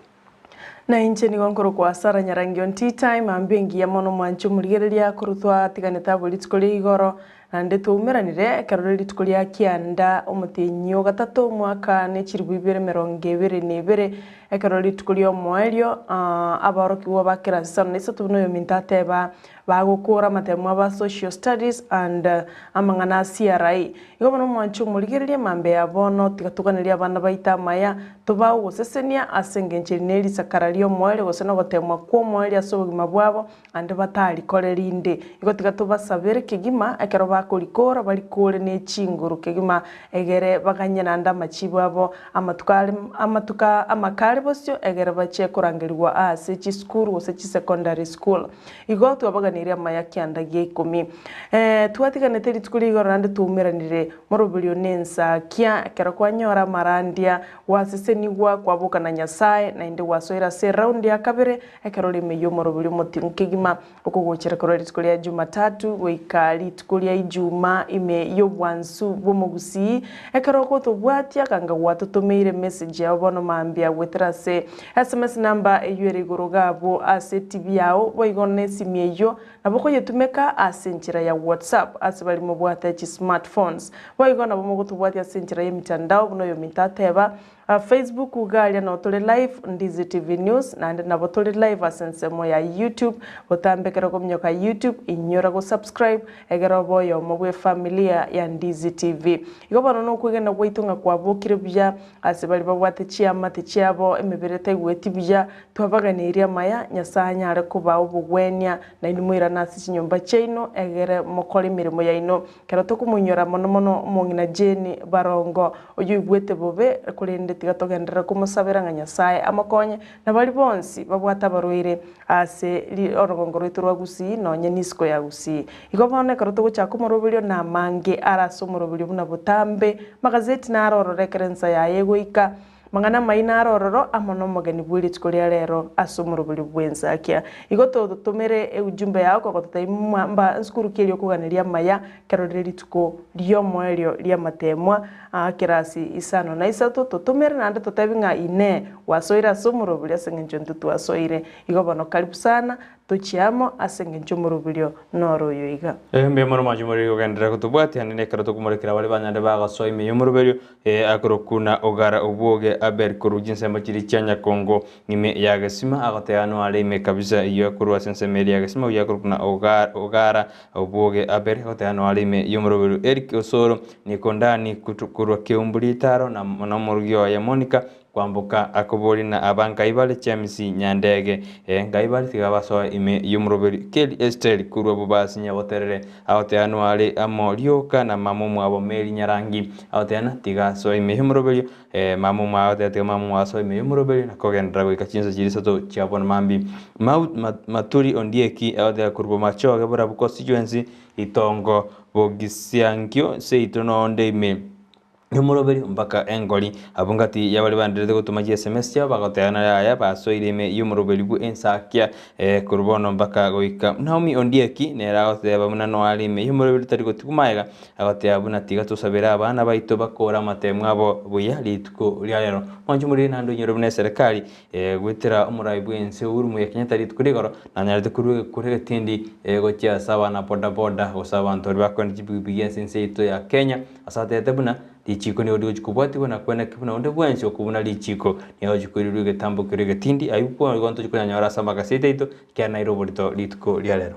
na inche ni gonkoro kwa Sara Nyarangi on tea time ambengi ya mono mwancho murigereria kurutwa tiganeta bulitskoli igoro nande tumeranire karoreri tukolia kianda omutenyo gatatu mwaka ne chirbu 2022 ekaroreri tukolia moelio abaroki wa bakira sana nisa tuno yo mintateba bagukura matemu ba social studies and amangana CRI igobono mwancho murigereria mambe abono tigatuganiria abana baita maya tuba gusesenia asengencherineri sakarario moelio gosena gotemwa kwa moelio asobugima bwabo ande batali kolerinde igotiga tubasabere kigima ekero kurikora bali kore ne chinguru kegima egere baganyana nda machibo abo amatuka amakare bosyo egere bache kurangirirwa ase chi school ose chi secondary school igo tubaganiria mayaki andagie 10 twatiganete litukuri igoro nande tumeranire morobulio Ensakia ekero kwanyora marandia wasesenigwa kwabuka na Nyasaye na inde wasoira se round ya kabere ekero limeyo morobulio motinkegima okugochera koro litukuri ya Jumatatu weikali tukuri Juma ime yobwansu bomugusi ekero ko tobwatia kanga watotomeire message ya bono mambia wetrase SMS number eyure gorogabo ase TV yao boigone simieyo naboko yetumeka asenchira ya WhatsApp asibali mobwata chi smartphones boigona bomo tobwatia asenchira ya mitandao bono yo mitateba Facebook ugalia na otole live Ndizi TV News na ande na botole live asensemo ya YouTube botambekera ko mnyoka YouTube inyora go subscribe egero boyo mobwe familia ya Ndizi TV igobano no kwigena gwitunga kwa bokire bya asibali babwate chiama tichabo emeberete gweti bya twabaganiria maya Nyasaye are kuba ubugwenya na inimwira nasi chinyomba cheino egere mokole mirimo yaino kero to kumunyora mono mungina Jeni Barongo oyu gwete bobe kulende tigatogendera kumusabira nga Nyasaye amakonye na bali bonsi babwata barwire ase orongongoro iturwa gusi nonye nisko ya gusi igobone karoto guchako morobulio na mange araso morobulio buna butambe magazeti na arororekerensa ya yegoika mangana maina arororo amono mogani bwiri tukolia rero asumuru buli Ensakia igoto tumere ujumbe yako ko tutaimba nskuru kelio kuganiria maya karoreri tuko lio moelio lia matemwa kirasi isano na isato tutumere nande tutabinga ine wasoire asomurobulio asengencho ntutu wasoire igo bono karibu sana tuchiamo asengencho murobulio noroyo iga mbe mono majumuri ugendera kutubwati hanene karo tukumurikira bali banyande bagaso ime yumurubelio akorokuna ogara obuoge aber kurujinse machiri chanya Kongo nime yagasima agoteano ale ime kabisa iyo kurwa sense media yagasima yakorokuna ogara obuoge aber agoteano ale ime yumurubelio Eric Osoro niko ndani kutukurwa keumbulitaro na murugio ya Monica kwambuka akobori na abanka ibale chamisi nyandege ngaibali tigabaso ime yumuroberi Kelly Esther kurwa bubasi nyaboterere aoteano ale amorioka na mamumu abo meri Nyarangi aoteana tigaso ime yumuroberi mamumu aotete mamumu aso ime yumuroberi na kogendra go ikachinza jirisato chiabona mambi maturi ondieki aotera kurwa macho agabora constituency itongo bogisiankyo seitono onde ime yumuroberi mpaka engoli abungati yabali banderete gutuma SMS ya bagoteana ya basoire ime yumuroberi bu Ensakia kurbono mpaka goika Naomi Ondieki nera oteba munano ali ime yumuroberi tari gutikumaega agotea bunatiga tusabira abana baito bakora matemwa abo buya lituko lyalero mwanju muri nando nyirobune serikali gwitira umurayi bwense urumu ya Kenya tari tukurigoro na nyarete kurega tindi gotia sawa na boda osaba ntori bakoni jibibiye sense ito ya Kenya asatete buna lichiko ni odigo kubwati bona kwena kibuna onde bwense okubuna lichiko ni ojikwiriruge getambo kirege tindi ayupo gonto jikunya nyara samba kasete ito kya Nairobi lito lituko lyalero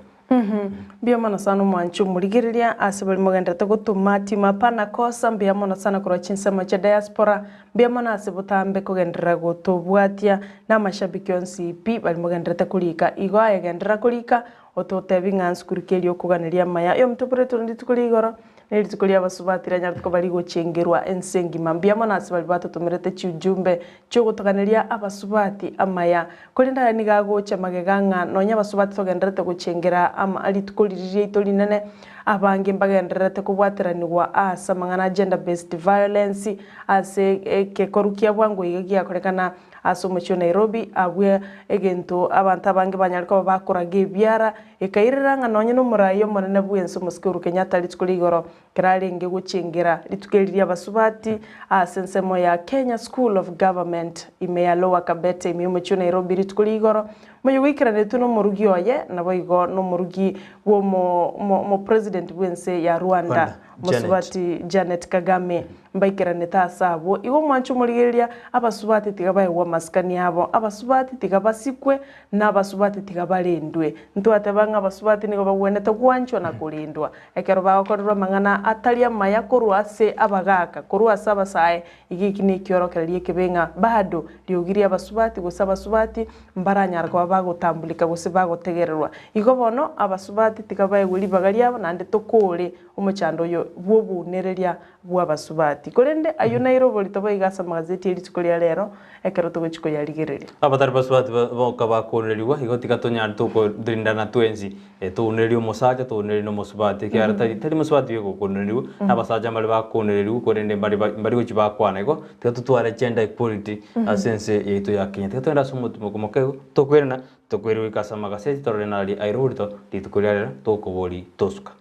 Bia mana sana mwanchu murigiriria asibali mugendete gutuma tima pana kosa bia mana sana kura chinsema cha diaspora bia mana asibutambe kugendera gutubwatia na mashabiki onsi pi bali mugendete kulika igo ayegendera kulika ototebinga nsukurikeli okuganiria maya yo mtupure tundi tukuligoro neri tukulia basubatira nyarutko bali gochengerwa ensengi mambia mana asibali batutumirete chujumbe cyo gutaganiria abasubati amaya kulinda nigagocha mageganga nonya basubati togenderete guchengera ama alitukuliririe itolinene abange mbagenderete kubwatiranirwa asa mangana gender based violence ase kekorukia bwangu igiya korekana asomocho Nairobi abwe egento abantu abange banyariko bakoraga ebyara ekairanga nonye no murayo monene bwenso muskuru Kenyatta litukuligoro kirarenge guchengera litukeliria basubati asensemo ya Kenya School of Government imeya Lower Kabete imyomocho Nairobi litukuligoro moyugikirane tuno murugi oye naboigo no murugi wo mo president bwense ya Rwanda musubati Janet Kagame mbaikirane tasabo iwo mwanchu murigeria abasubati tigabaye wa maskani yabo abasubati tigabasikwe na abasubati tigabalendwe ntwatebanga abasubati nigo bagwenete kwancho na kulindwa ekero bakorwa mangana atalia maya korwase abagaka korwase abasaye igiki ni kyorokererie kebenga bado liogiria abasubati gusaba abasubati mbaranyara kwa bagotambulika gose bagotegererwa igo bono abasubati tigabaye guli bagaliabo nande tokole umuchando yo bwobunereria bwabasubati korende ayo Nairobi litoba igasa magazeti elitukolia lero ekero togochiko yaligereria abatari basubati boka bakoneriwa igotika tonyarto ko drindana twenzi tunerio mosaja tunerio musubati kyara tari musubati yego koneriwa abasaja mali bakoneriwa korende bari gochiba kwana igo tutwara gender equality asense yeito ya Kenya tutwara sumutumo komokego tokwerena tokwerwa ikasa magazeti torena ali Nairobi litukolia lero tokobori tosuka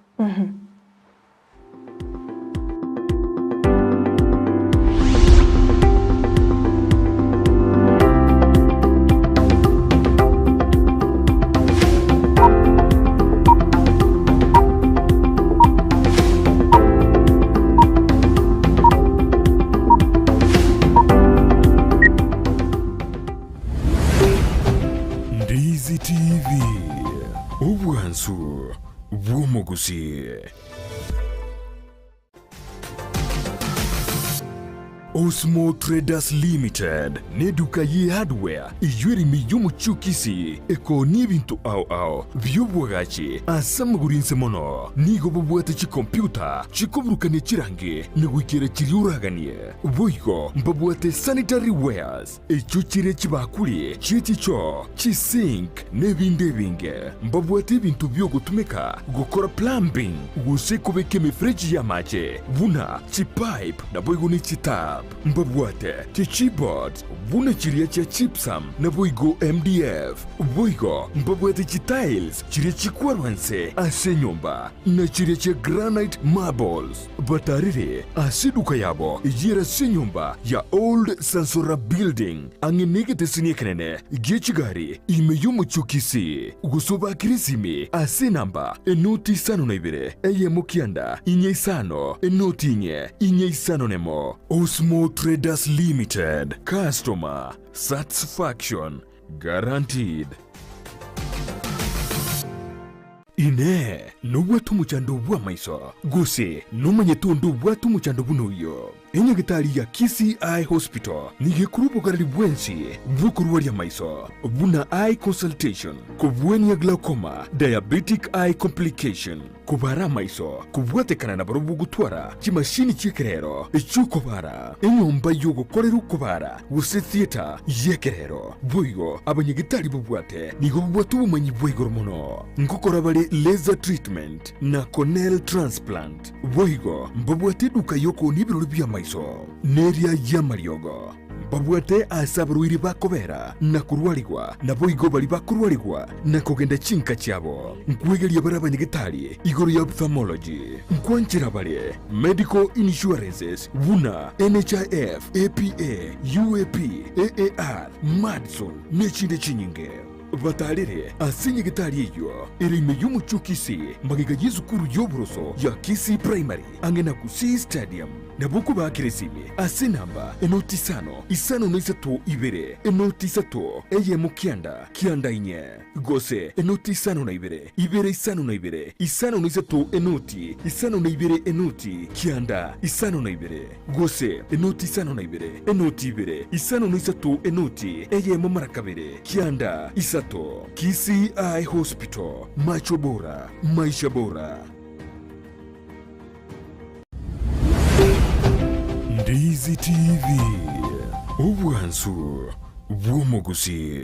Ndizi TV Ubwansu Bwumugusi Osmo Traders Limited neduka ye hardware ijwiri miyumu chukisi eko nibintu au byubwagachi asamagurinse mono nigo bubwate chi computer chikobrukane chirange nigwikire chiriuraganie boigo mbabwate sanitary wares echuchire chibakuli chiticho chisink nebinde binge mbabwate bintu byo gutumika gukora plumbing guse kubeke mifreji ya mache buna chipipe na boigo ni chital mbabwate chichibot buna chiria cha chipsam na boigo MDF boigo mbabwate chitiles chiria chikwarwanse ase nyumba na chiria cha granite marbles batarire ase duka yabo ijira se nyumba ya Old Sansora Building angenege tesini kenene gechigari imeyumu chukisi gusoba kirisimi ase namba enoti sano na ibire eye mukianda inye isano enoti inye isano nemo Osmo Traders Limited customer satisfaction guaranteed. Ine nubwatu muchando bwa maiso guse numanyetundu bwatu muchando bunoyo enye gitari ya KCI Hospital nige kurubo garali bwensi bukuru ya maiso buna eye consultation kubweni ya glaucoma diabetic eye complication kubara maiso kubwate kana barubu gutwara chimashini chikerero echukobara enyomba yogo koreru kubara guse theater yekerero boigo abanyegitari bubwate nigo bwatu bumanyi bwego muno ngokora bale laser treatment na corneal transplant boigo mbabwate duka yoko nibirori bya maiso neria ya mariogo mbabwate asabruiri bakobera na kurwaligwa na boigo bali bakurwaligwa na kogenda chinka cyabo nkwegeria barabanyegitari igoro ya ophthalmology nkwanchira bale medical insurances buna NHIF APA UAP AAR Madison nechinde chinyinge batarire asinye gitari iyo irime yumuchukisi magiga yizukuru yoburoso ya Kisi Primary angena kusi stadium nabuku bakiresime asinamba enoti isano noisato ibere enoti isato eye mukianda kianda inye gose enoti isano na ibere isano na ibere isano noisato enoti isano na ibere enoti kianda isano na ibere gose enoti isano na ibere enoti ibere isano noisato enoti eye mamarakabere kianda isato KCI Hospital macho bora maisha bora. Ndizi TV ubwansu bw'umuguzi.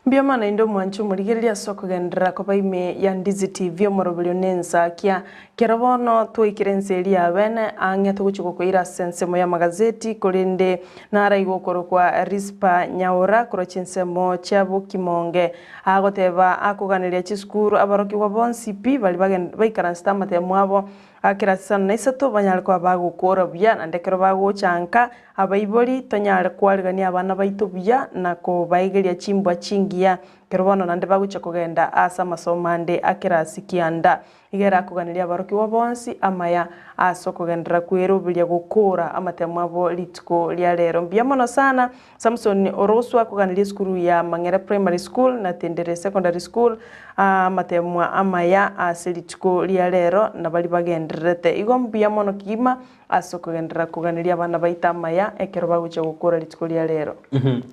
Biamana indo mwanchu murigeria soko gendera kopa ime ya Ndizi TV omorobelio Ensakia kerabono twikirense ya bene anya tuguchuko kwira sensemo ya magazeti kolinde nara igokoro kwa Rispa Nyaura kuro chinsemo chabo kimonge agoteba akuganiria chiskuru abaroki wa bonsi pi bali baikaransta matemo abo akira sana naisato banyal kwa bago kora bya ndekero bago chanka abaibori tonyal kwaligania abana baitu bya nako baigeria chimbwa chingia kerobono nande bagucha kugenda asa masomande akira sikianda igera kuganiria baroki wa bonsi amaya asoko gendera kwero bilya gukura amatemo abo litiko lya lero mbiamono sana Samson Oroswa kuganiria skuru ya Mangere Primary School na Tendere Secondary School amatemo amaya aselitiko lya lero na bali bagenderete igo mbiamono kima asoko gendera kuganiria abana baita amaya ekero bagucha gukura litiko lya lero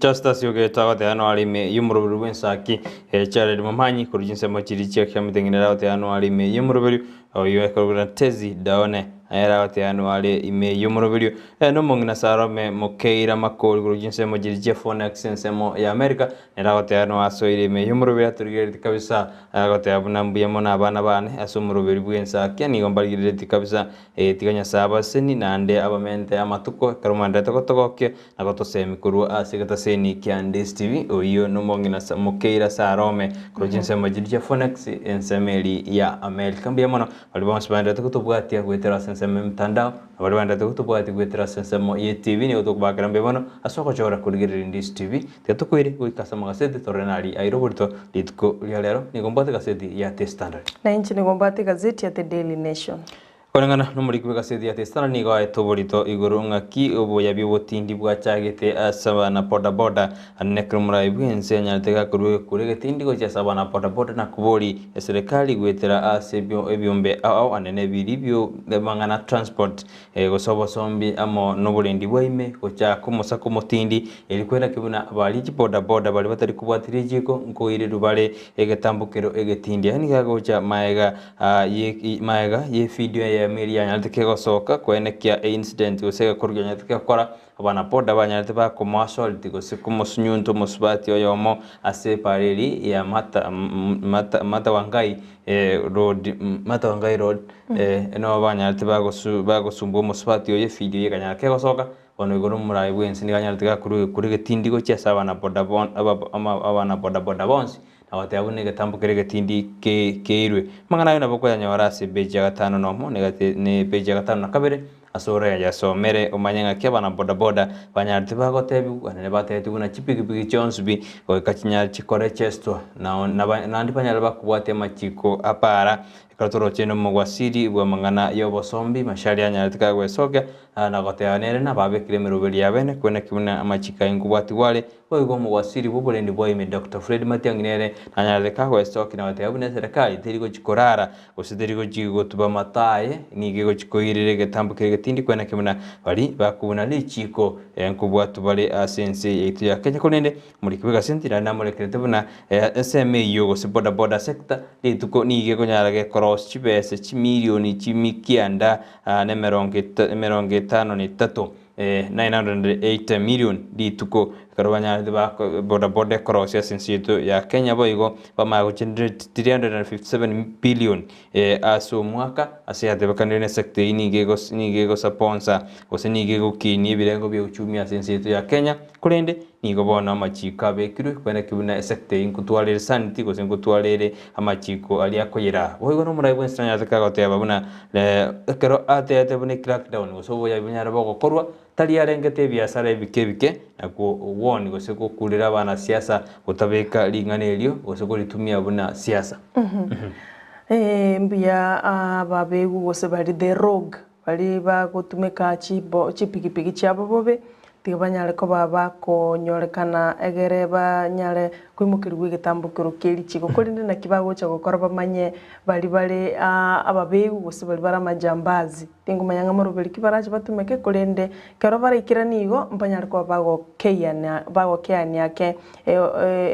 Justice yoge tagote ano alime yumuruburu Ensaki chale mamanyi kurujinse machiri chia mitengenera ote ano alime yumuruburu oyo ekorugura tezi daone era ote ano ale ime yumuruburu no mongina sarome mokeira makori kurujinse machiri chia phone access mo ya America era ote ano aso ile ime yumuruburu turigere kabisa ote abuna mbiyamo abana bane asumuruburu bw'Ensaki ni gombarigire kabisa tiganya saba seni nande abamente amatuko karumanda tokotokoke nagoto mikuru asigata seni kya Ndizi TV oyo no mongina mokeira sarome kurujinse machiri chia phone access ensemeli ya America mbiyamo walibama spanda tukutubwatia gwetera senseme mtandao walibanda tukutubwatia gwetera sensemo ye TV ni utubakira mbebano asoko chora kuligirira Ndizi TV tetukwiri kuikasa magasete torenali airoburto litko lya lero ni gombate gazeti ya The Standard na inchi ni gombate gazeti ya The Daily Nation Korengana numuri kubika sethi ati sana ni gae toborito iguru ngaki obo yabi botindi bwachagite asabana boda boda anekrumra ibwense nyatega kurege tindi go cyasabana boda boda na kubori serikali gwetera asebyo ebyombe au anene biribyo bangana transport gosobo sombi amo noburendi bwaime gocha kumusa kumutindi elikwera kibuna bali boda boda bali batari kubwatira jiko nkoire rubale egetambukero egetindi yani gagocha maega ye video ya media nyatike gosoka kwenekia incident usega kurya nyatike kora abana poda banyate ba commercial tiko kumusunyunto musubati oyomo ase pareli ya mata wangai road mata wangai road eno banyate ba gosumbo musubati oye video ye kanyake gosoka ono igoro murai bwensi ni kanyate kurige tindigo cyasa abana poda abana poda bonsi awate abune gatambukere gatindi keirwe mangana yona boko yanyorase beji ya 5 nomo ne beji ya 5 na kabere asora ya somere umanyanga kyabana boda boda banyarite bagotebi anene batete buna chipiki chonsbi ko kachinya chikore chesto na ndi banyara bakubwate machiko apara katoro cheno mugwasiri bwa mangana yobo sombi mashari anyarite kagwe soga na goteanere na babe kiremero beli yabene kwena kibuna amachika ingubwati wale boigo mugwasiri bubulendi boime Dr. Fred Matianginere anyarite kagwe soki na batebune serikali terigo chikorara usiderigo jigo tuba mataye nigego chikoirire getambukire tindi kwena kibuna bali bakubuna lichiko enkubwatu bali asense yitu ya Kenya konende muri kibega sentira na muri kiretebuna SMA yogo se boda sector lituko nigego nyarage cross chibese chimilioni chimikianda ne meronge 53 908 million lituko karwanya ba boda cross ya sense ya Kenya boigo bamago 357 billion aso mwaka asia debakanene sector nigego sponsor osenigego kini birengo bya uchumi ya sense ya Kenya kulende nigo bona amachika bekirwe kwene kibuna sector inkutwalire santi go senkutwalire amachiko ali akoyira boigo no murai bwensa nyataka goteba buna kero ate bune crackdown go sobo ya binyara bogo korwa tali arengete biasara bikebike nako woni go seko kulira abana siasa utabeka linganelio go seko litumia buna siasa mbia babegu go se bali the rogue bali ba gutumeka chipikipiki cyabo bobe tigabanyale ko baba ko nyorekana egere banyale kwimukirwe gitambukiro keri chiko kolinde na kibago cyo gukora bamanye bali ababegu gose bali baramajambazi tingo manyanga morobeli kibaraje batumeke kolende kero barikira nigo mpanyale ko bago keyani yake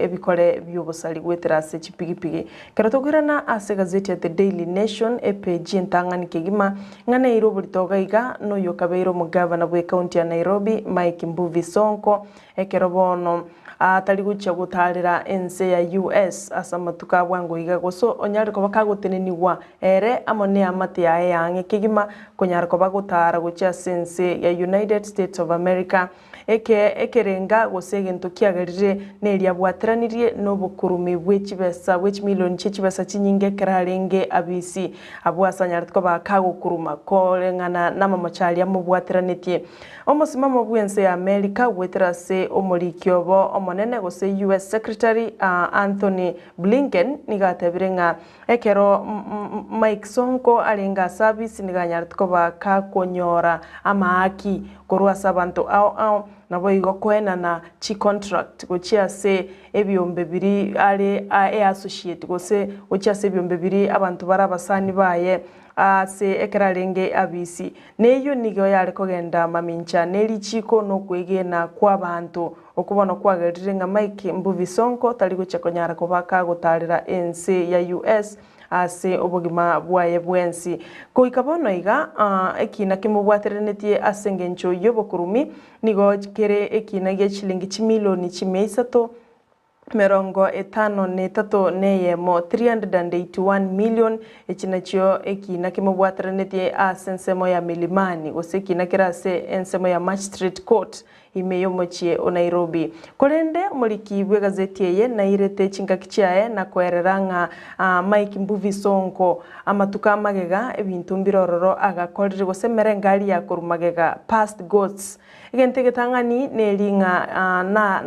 ebikole byobusali gwetera se chipigipigi kero togirana ase gazeti ya The Daily Nation page ntangani kigima ngane iro bulitogaiga no yokabeiro mugavana bwe county ya Nairobi Mike Mbuvi Sonko ekerobono atari gucha gutarira ense ya US asamatuka bwango iga goso onyari ko bakaguteneniwa ere amone amate ya yange kigima konyari ko bagutara gucha sense ya United States of America ekerenga gosegento kiagarire neria bwateranirie no bukurumi bw'ekibesa bw'ekimiliyoni cy'ekibesa kinyinge kerarenge abisi abwasanyari ko bakagukuruma kolengana n'amamachali amubwateranitie omusimamo bw'ense ya America weterase omurikyobo omonene gose US Secretary Anthony Blinken nigatebirenga ekero Mike Sonko alenga service niganyari ko bakakonyora amaki korwasa abantu au nabo igokwena na chi contract gochia se ebyombe biri ale associate gose gochia se ebyombe biri abantu barabasani baye ase ekerarenge abisi neyo nigo yale kogenda mamincha neli chiko no kwegena kwa bantu okubona kwagarire nga Mike Mbuvi Sonko tali guchakonyara ko bakagutarira ense ya US ase obogima bwaye bwensi ko ikabono iga ekina kimubwaterenetie asengencho yobokurumi nigo kere ekina ge chilingi chimiliyoni chimeisato merongo 53 neyemo 381 million echinachio ekina kimubwaterenetie asensemo ya milimani osekina kirase ensemo ya Magistrate Court ime yomochie o Nairobi korende muliki bwe gazeti ye na irete chingaki chiae na kwereranga Mike Mbuvi Sonko amatuka magega ebintu mbirororo agakorire gosemere ngari ya kurumagega past goats igente getangani nelinga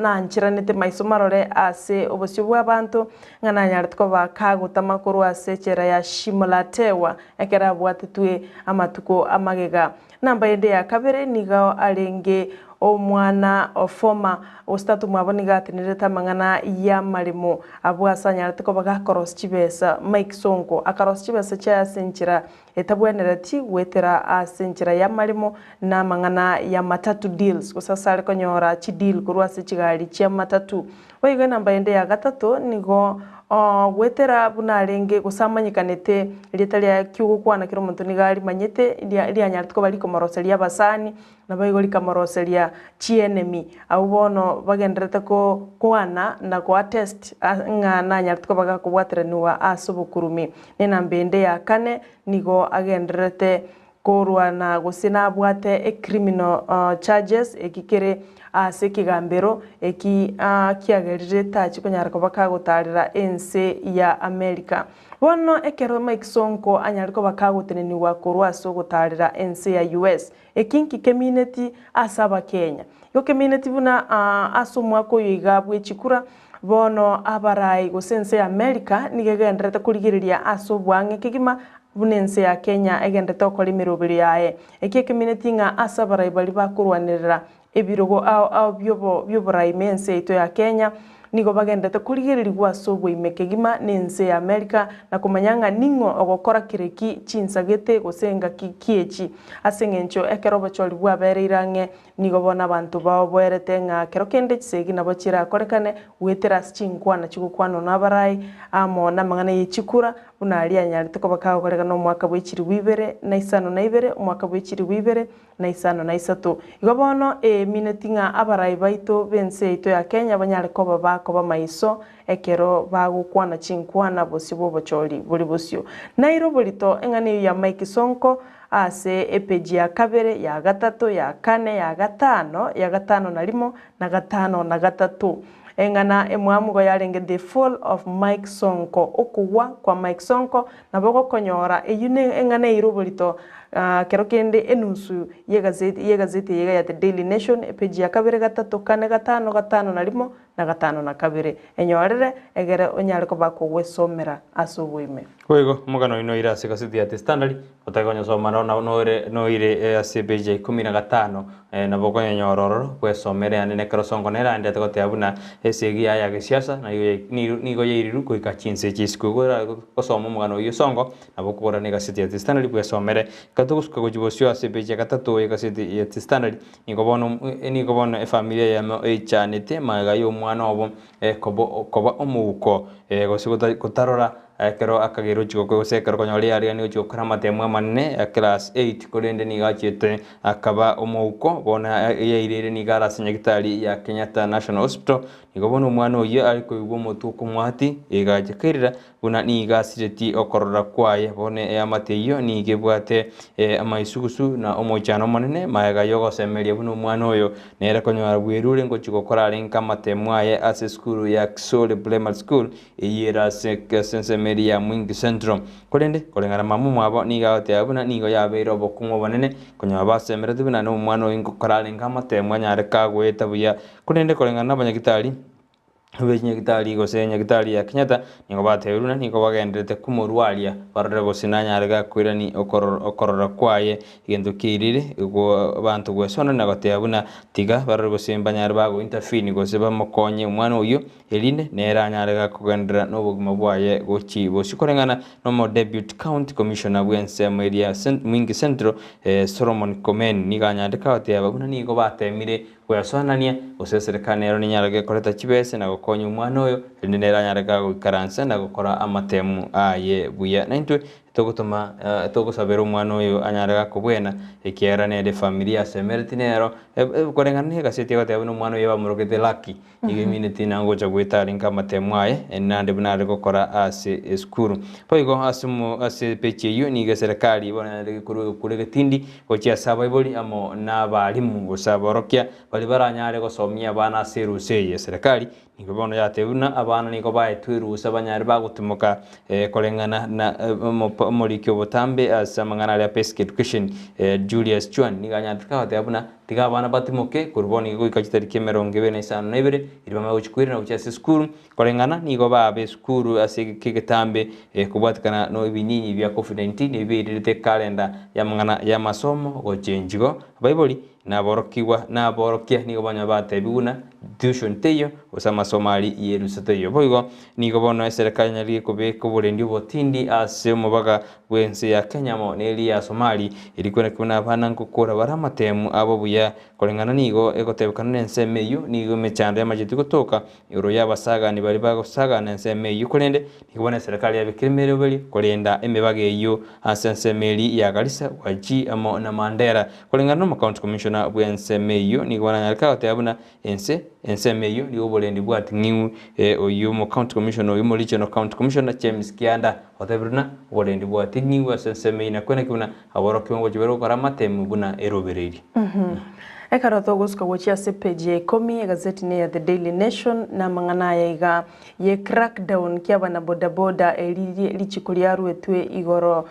na nchiranete maiso marore ase obosyo bw'abantu ngana nyartko bakaguta makuru ase chera ya Shimolatewa ekera bwatetwe amatuko amagega namba yende ya kabere niga alenge omwana ofoma ostatu mwaboniga atinireta mangana ya marimo abwasanya atiko bagakoros chibesa Mike Sonko akaros chibesa cha senchira etabwenerati wetera asenchira ya marimo na mangana ya matatu deals kusasale konyora chi deal kurwase chigali cha matatu oyiga namba yende ya gatatu nigo wetera bunarenge gusamanyikanete leta lya kyugo kwana kiro muntu nigali manyete lya nyartiko bali komoroselia basani na bayigo likamoroselia chienemy abo bono bagenderete ko kwana na ko test ngana nyartiko baga kubwateraniwa asubukurumi nena mbende ya kane nigo agenderete korwana gusina bwate criminal charges ekikere ase kigambero eki kiagerire tachi konyarako bakagotarira ense ya America bono ekero Mike Sonko anyariko bakagoteneniwa korwaso gotarira ense ya US ekinki community asaba Kenya yo community buna asomwa ko yigabwe chikura bono abarai gosense ya America nigegenderete kurigiriria asobwange kigima bunense ya Kenya egendete okora imirobiri yae eki community nga asabarai bali bakurwanirira ebirogo au byoborai mense ito ya Kenya nigo bagendete kurigiririrwa sobwe imekegima nense ya America na kumanyanga ningo ogokora kireki chinsagete gosenga kiechi asengencho ekerobo choli bwa bereirange nigo bona abantu bawo bwerete nga kerokende chisegi nabo chira korekane wetera chinkwana chigukwano nabarai amo na mangana yechikura unalia nyari tuko bakaho koreka no mwaka bwechiri wibere na isano na ibere mwaka bwechiri wibere na isano na isatu igo bono minutinga abarai baito bense ito ya Kenya banyare ko babako bamaiso ekero bagukwana chinkwana bosibo bocholi buri bosio Nairobi lito engane ya Mike Sonko ase epeji ya kabere ya gatatu ya kane ya gatano na limo na gatano na gatatu engana emwamugo yarenge the fall of Mike Sonko okuwa kwa Mike Sonko naboko konyora eyune engana irubolito kerokende enusu yegazeti yega ya The Daily Nation epeji ya kabere gatatu kane gatano na limo na gatano na kabere enyorere egere onyareko bakogwe somera asubwime kwego mugano ino ira sikasiti ya Standard otagonya soma no ire ase peji 15 na boko nyororo kwesomera ane nekero songo nera ande tegote abuna esegi ya gisiasa na nigo yiriru kuika chinse chiskugura kosoma mugano iyo songo na boko gora negasiti ya Standard kwesomere katugusko kujibosyo ase peji gatatu yegasiti ya Standard nigo bono familia ya echanete magayo mwana obo koba omuko gosigota kotarora kero akagero chiko kose kero konyoli ari ni chiko kara matemwa manne class 8 korende ni gachete akaba omuko bona yeirere ni gara senyagitari ya Kenyatta National Hospital nigo umwana oyo ari kuibwo mutuko mwati egaje kerira buna ni gasireti okorora kwaye bone amateyo ni gebwate amaisugusu na omochano manene maega yogo semeria buna umwana oyo nera konyara bwerure ngo chiko kora renka matemwa ye ase school ya Kisole Primary School eyera sense meria mwingi syndrome korende kolengana mamu mwabo ni gaote abuna nigo yabero bokungo banene konyaba basemera tibuna no umwana oyo ngo kora renka matemwa nyare kagweta buya korende kolengana abanyagitari Nyagitari gose nyagitari ya Kenyatta nigo bateruna nigo bagendete kumurwalia barore gosinanya arega kwirani okorora kwaye igendo kirire go bantu gwesona na goteabuna tiga barore gosimba nyare bago interfini gose bamukonye umwana uyu eline nera nyarega kugendera n'obuguma bwaye gochi bosikorengana no mo debut county commissioner bwense area mwingi central Solomon Komen niganyandika goteabuna nigo batemire kwesonania oseserekane ero ninyarege koreta chibese na gokonya umwana oyo nera nyarega gukaransa na gukora amatemu aye buya naintwe tugutuma tugusabira umwana uyu anyaraga kubwena ikiera nende familia semertinero korengana ne gaseti gote abino umwana uyu bamurogete lucky igiminiti nangoja gwitari nkama temwaye nande bunare gukora ase skuru poigo ase peche yu ni serikali bona kurege tindi gocha sabaiboli amo n'abarimu gusaborokia bali baranyare gusomia abana seruseye serikali niko bono yatebuna abana niko baetwirusa banyari bagutimuka korengana na morikyo botambe asamangana ya basic education Julius Chuan niganyandika batebuna tiga abana batimuke kurboni goikachitari kemeronge na isano nebere iribama guchikwira na guchase skuru korengana niko babe skuru ase kigetambe kubwatikana no ibinyinyi bya COVID-19 ibirite kalenda yamangana ya masomo gochenjigo baiboli naborokia niko banya batebuna tuition teyo osama somali yerusateyo boigo niko bono serikali nyali kubeka uburendi botindi ase mubaga wense ya Kenya mo neli ya Somali ilikwena kuna bana ngukura baramatemu abo buya korengana nigo egotebukana nensemeyo nigo mechando yamajitu gutoka iro yabasaga ni bari bagosaga nensemeyo kolende niko bona serikali yabikiremere bali kolenda emebage iyo asensemeli ya Garissa waji amo na Mandera kolengana no county commissioner bwensemeyo niko bona nyalika otebuna ensemeyo ni obolendi bwati ngiu oyu mo county commissioner oyu mo regional county commissioner James Kianda otebruna obolendi bwati ngiu asensemeyo na kwena kuna aboroki ngo jibero karamatemu buna erobereri Ekaratho gusko gochia se page 10 gazeti ne ya The Daily Nation na mangana ya ye crackdown kia bana bodaboda lichikulia ruetwe igoro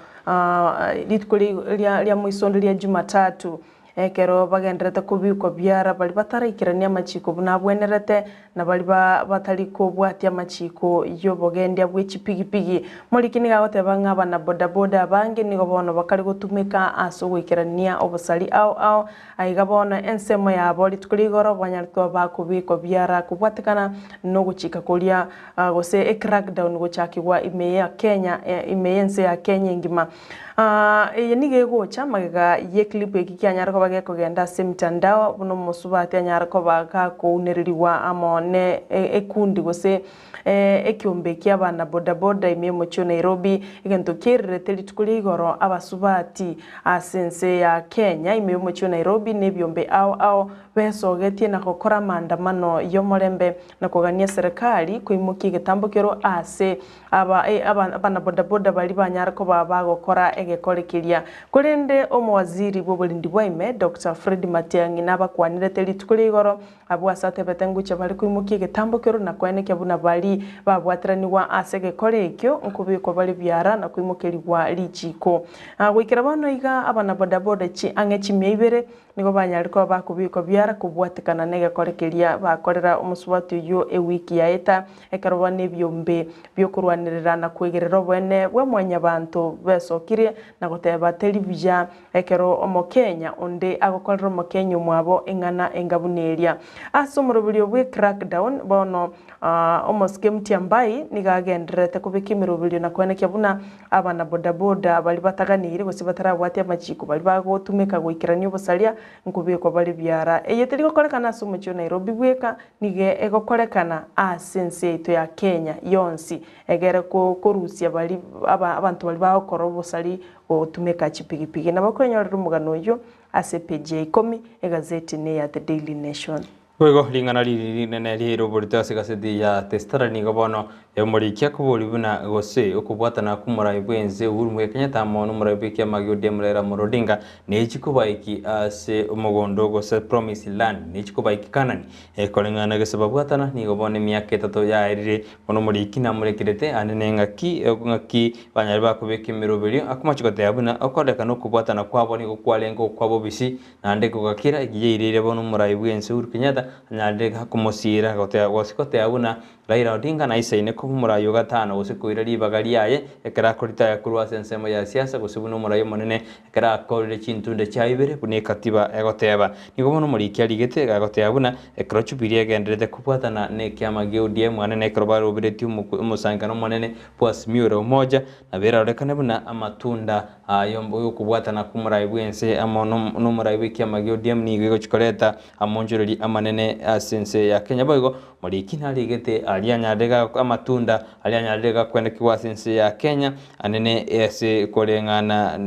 litkulia mwisondo lya Jumatatu ekero bagenderete kubikwa byara bali batarikirania machiko bunabwenerete na bali batari kubwatia machiko yo bogendia bw'echipigipigi muri kini gagoteba ngaba na bodaboda bange nigo bono bakari gutumika aso gwikirania obusali au aiga bono ensemo ya boli tukuligoro banyartwa bakubikwa byara kubwatikana no guchika kulia gose crackdown gochakigwa ime ya Kenya imeyense ya Kenya ngima nige gocha magega ye clip ekikyanyara ko bage kugenda se mitandao buno musubati anyara ko baga ko uneririwa amone ekundi gose ekyombe ky'abana bodaboda imemo cyo Nairobi igento kirete litukuligoro abasubati asense ya Kenya imemo cyo Nairobi nebyombe au besogetie na gukora maandamano yo morembe na kugania serikali kuimukia gitambukiro ase abana bodaboda bali banyara ko baba gukora egekorekiria kurende omwaziri bw'oburindi bwaime Dr. Fred Matiang'i nabakwanirete litukuligoro abwasate betenguche bali kuimukia gitambukiro na kweneke buna bali babwatiraniwa asege korekyo nkubiko bali byara na kuimukiribwa lichiko gwikira bano iga abana bodaboda chi angechi meibere nigo banyariko bakubiko byara kubwatikana nege korekeria bakorera umusubati yo ewiki ya eta ekaroba nebyombe byokurwanirira na kwegerera bwene bwe mwanya bantu besokire na goteba televizia ekero omo Kenya onde agokorera omo Kenya mwabo engana engabuneria asomurubulyo bwe crackdown bono omoske mtiambai nigagenderete kubikimirubulyo na kwenekya buna abana bodaboda bali bataganire gose batarabwatia machiko bali bagotumika gwikirania obusalia nkubiko bali byara eyeteri gokorekana asumo cyo Nairobi bweka nige egokorekana asense ito ya Kenya yonsi egere ko korusia bali abantu bali bakora obusali otumika chipigipigi na bakwenyorera umugano yo ase page 10 egazeti ne ya The Daily Nation. Wego lingana liri nene liro burita gazeti ya testara nigo bono emurikia kuburi buna gose okubwatana kumura ibwenze urumwe Kenyatta mono murabike magyo demrera morodinga nechikubaiki ase umugondo gose promise land nechikubaiki kanani kolengana gese babwatana nigo bone myaka 3 ya erire bono muriki na murekirete anene ngaki banyari bakubike mirobiri akumachikote yabuna okoreka no kubwatana kwabo nigo kwalengo kwabo bisi nande kugakira igiye irire bono murayibwenze uru Kenyatta nyande hakumusira gosikote yabuna Raila Odinga na isaine ko murayo gatano gusikuira libagali yaye ekera kurita ya kurwa sensemo ya siasa gusibuno murayo monene ekera korire chintunde chaibere bune katiba egoteba nigo bono murikia ligete gagoteba buna ekero chubirie genderete kupatana ne kyama GODM mwanene ekero baro bireti umusangano monene pwas miura umoja na bera rekane buna amatunda yombo yo kubwatana kumurayo bwense amono numurayo kyama GODM nigo chikoleta amonjoreri amanene asense ya Kenya boygo muriki na ligete alianyadega amatunda alianyadega kwenda kiwasinsi ya Kenya anene ese kolengana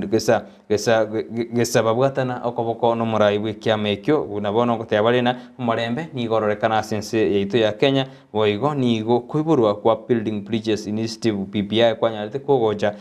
gesa babwatana okoboko no muraibu kiamekyo unabona gotebalena murembe ni gororekana sinsi yaitu ya Kenya boigo nigo kwiburwa kwa Building Bridges Initiative PPI kwa nyarite kogoja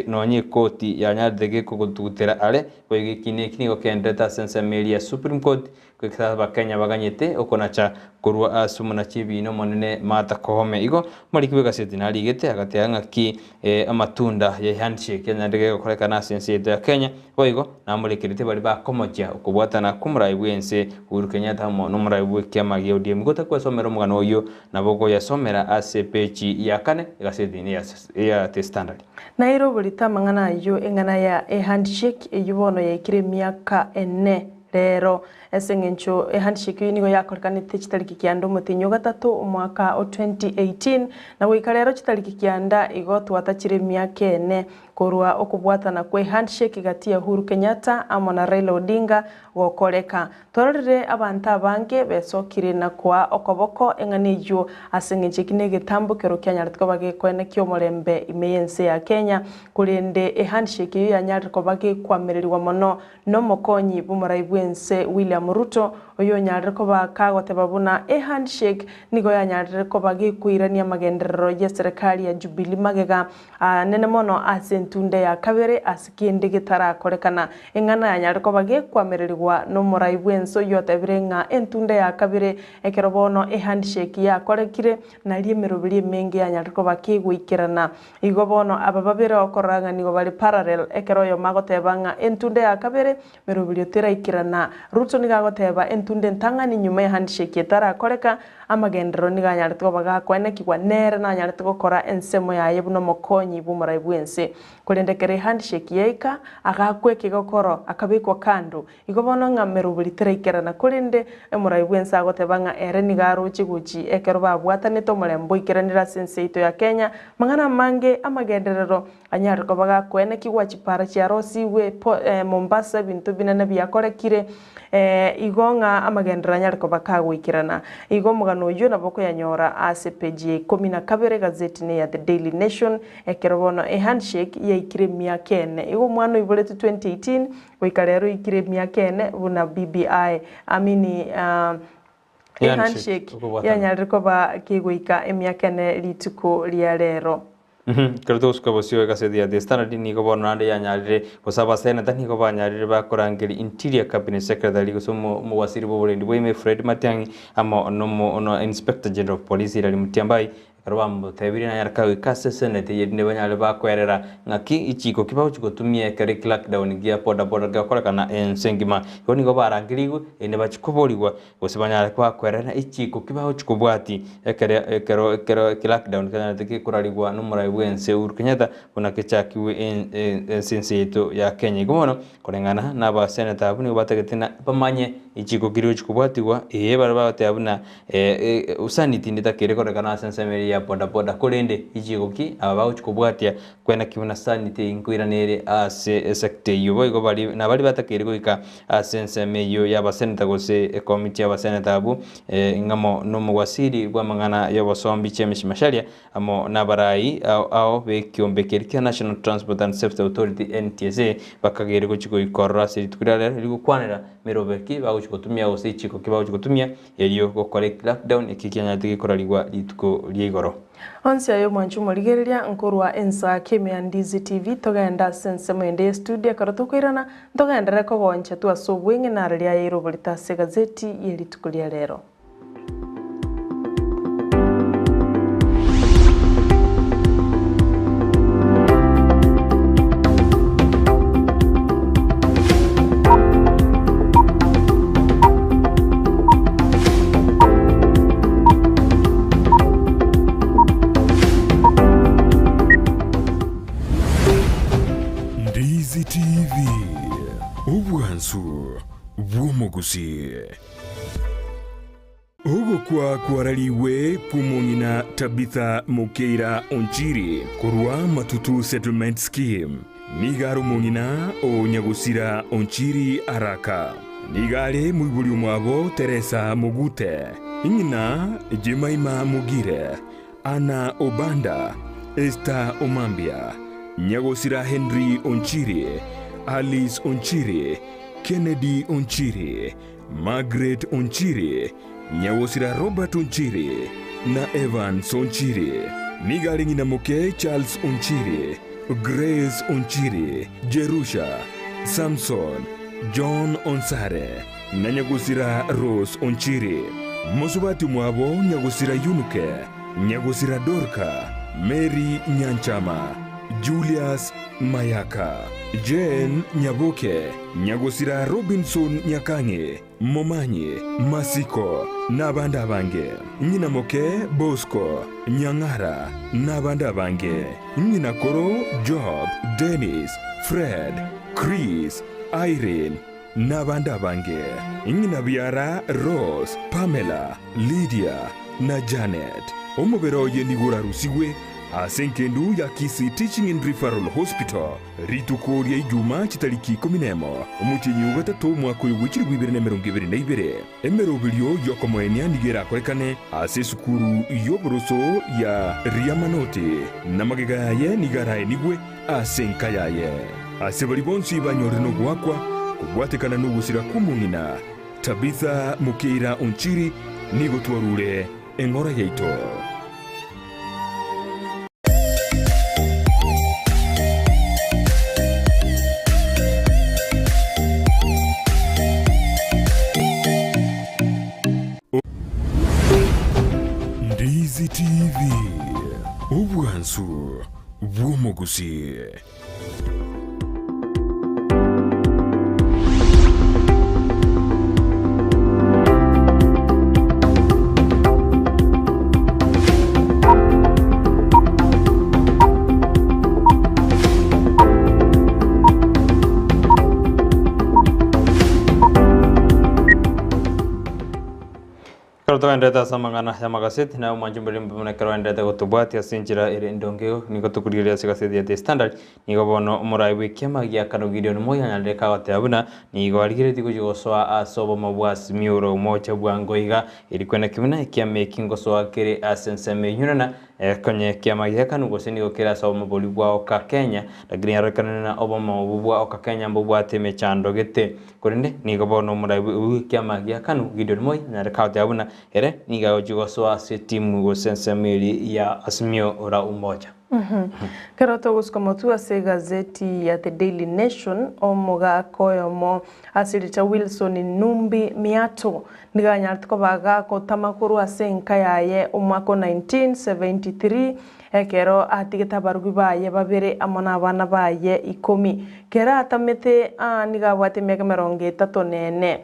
nonye koti ya nyarite kugututera ale boigo kini okendeta sense melia Supreme Court kwikaba Kenya baganyete okonacha kurwa asumuna chibino monene mata kohome igo muri kibega setinari gete agateanga ki amatunda ya handshake nyandege gokorekana sinsi yaitu ya Kenya boigo namurikirite bari bakomoja ukubwatana kumuraibu ense Uhuru Kenyatta mo numuraibu kiama gya ODM gota kwesomera mugano uyo nabogo yasomera ase peji ya kane gasetini ya The Standard nairo bulita mangana yo engana ya handshake eyibono yakire miaka ene rero esengencho handshake nigo yakorkanite chitariki kiando mutinyo gatatu umwaka o 2018 na wikarero chitariki kianda igo atachire miaka ene korwa okubwatana kwe handshake gati ya Uhuru Kenyatta amona Raila Odinga gokoreka tororire abantu abange besokire na kwa okoboko enganijo asengenche kinege tambukero kyanyartko bage kwene kyo morembe imeyense ya Kenya kurende handshake ya nyartko bage kwamererwa mono no mokonyi bumuraibwense William Ruto oyo nyartko bakagote babuna handshake nigo ya nyartko bage kuirania magenderero ya serikali ya Jubilee magega nene mono asentunde ya kabere asikinde gitara korekana engana ya nyartko bage kwamererwa no muraibwenso yote birenga entunde ya kabere ekerobono handshake ya korekire na liemerobiri menge ya nyartko bakigwikirana igobono abababere okoranga nigo bali parallel ekeroyo magotebanga entunde ya kabere merobiri otera ikirana Ruto nigagoteba entunde ntangani nyuma ya handshake etara koreka amagendero niganyartko bagakwene kigwa nere na nyartko gukora ensemo yaye buno mokonyi bumuraibwense kurendekere handshake yeika agakweke gokoro akabikwa kando igobono ngamerubiri terekerana kurinde emuraibwense agotebanga ere nigaruchi guchi ekero babwatanito mulembo ikiranira senseito ya Kenya mangana mange amagenderero anyartko bagakwene kigwa chipara chia rosiwe Mombasa bintu binene byakorekire igonga amagendera nyarko bakagwikirana igo mugano yo naboko yanyora ase page 12 gazeti ne ya The Daily Nation ekerobono handshake ya ikire miakene igo mwana iboletu 2018 wikarero ikire miakene buna BBI amini handshake ya nyarko bakigwika emiakene lituko lya rero Kerto uskabosio gasedia The Standard nigo bonande yanyarire gosaba senata nigo banyarire bakorangeri Interior Cabinet Secretary gosomo muwasiri boburendi bweme Fred Matiang'i amo no Inspector General of Police iri mutiambai karwambo tebiri na yarkawe kase senate yedine banyale bakwerera ngaki ichiko kibaho chikotumie kare lockdown gia poda gakora kana ensengima yoni go barangirigo ene bachikoboligwa gose banyale bakwerera ichiko kibaho chikobwati ekero lockdown kana teke kurarigwa numuraibwe ense Uhuru Kenyatta kuna kechakiwe ensenseito ya Kenya gomono korengana naba senator abuni bategetina bamanye ichiko kiriyo chikobwatigwa baraba tabuna usaniti nditakere korekana sensemeri ya poda kurende ichigoki aba uchikobwatia kwena kibuna sanite inkuiranere ase sector yubo igo bali na bali batakere goika asenseme yo yabaseneta gose committee yabaseneta abu ngamo no muwasiri bwa mangana yabasombi chemeshi masharia amo nabarai ao bekyombekere National Transport and Safety Authority NTSA bakagere gochiko ikorra siri tukurale ligo kwanera merobeki ba uchikotumia ose ichiko kiba uchikotumia yeliyo gokore lockdown ikikianya tigikorarigwa lituko liegoro onse ayo mwanchu murigereria nkorwa Ensakia Ndizi TV togenda sense mwende studio karotokwirana togenda ko goncha tu asobwenge na rya yero bulita se gazeti yelitukulia lero Ndizi TV ubwansu bw'omugusi ugukwa kwaraliwe kumungina Tabitha Mukeira Onchiri kurwa Matutu Settlement Scheme nigaro mungina o Nyagusira Onchiri Araka nigale muibuli mwabo Teresa Mugute, ingina Jemaima Mugire, Ana Obanda, Esther Omambia, Nyagosira Henry Onchiri, Alice Onchiri, Kennedy Onchiri, Margaret Onchiri, Nyagosira Robert Onchiri, na Evans Onchiri. Nigale ngina moke Charles Onchiri, Grace Onchiri, Jerusha, Samson, John Onsare, na Nyagosira Rose Onchiri. Mosubati mwabo Nyagosira Yunuke, Nyagosira Dorka, Mary Nyanchama, Julius Mayaka, Jane Nyaboke, Nyagosira Robinson Nyakange, Momanyi, Masiko, Nabanda Bange, Nyina Moke Bosco, Nyangara, Nabanda Bange, Nyina Koro Job, Dennis, Fred, Chris, Irene, Nabanda Bange, Nyina Biara Rose, Pamela, Lydia, na Janet. Omubero yenigura rusiwe asenkendu ya Kisi Teaching and Referral Hospital ritukori ya Ijuma chitariki 10 omutinyu gatatu mwaka w'ibiri 2022 emerobilyo yokomoenia nigera korekane ase sukuru yoboroso ya Riamanoti namagega ye nigara enigwe asenka yaye ase bali bonsi banyoreno gwakwa kugwatekana n'ugusira kumungina Tabitha Mukeira Onchiri nigo twarure engora yaito. Ndizi TV ubwansu bw'omugusi. Karuto endeta samangana ya magaset na umanjumbeli mbona karo endeta gotubati asinjira ire ndongeo niko tukuriria sigaset ya The Standard niko bono murai wikema ya kano video no moya nyaleka gote abuna niko aligire tikujigoswa asobo mabwas miuro mocha bwangoiga ilikwenda kimuna kia making goswa kire asenseme yunana konye kia magia kanu goseni gokira asobo maboli bwa oka Kenya lakini yarekana na obama bwa oka Kenya mbwa teme chando gete kurinde niko bono murai wikema ya kanu video no moya nyaleka gote abuna ere niga ojigoswa se timu go sensemeli ya Asmio ora umoja. Karoto guskomotu ase gazeti ya The Daily Nation omuga koyomo asiricha Wilson Numbi Miato niga nyartko baga ko tamakuru ase nkayaye umwako 1973 ekero atigeta barugi baye babere amona abana baye 10 kera atamete niga bwate mega 34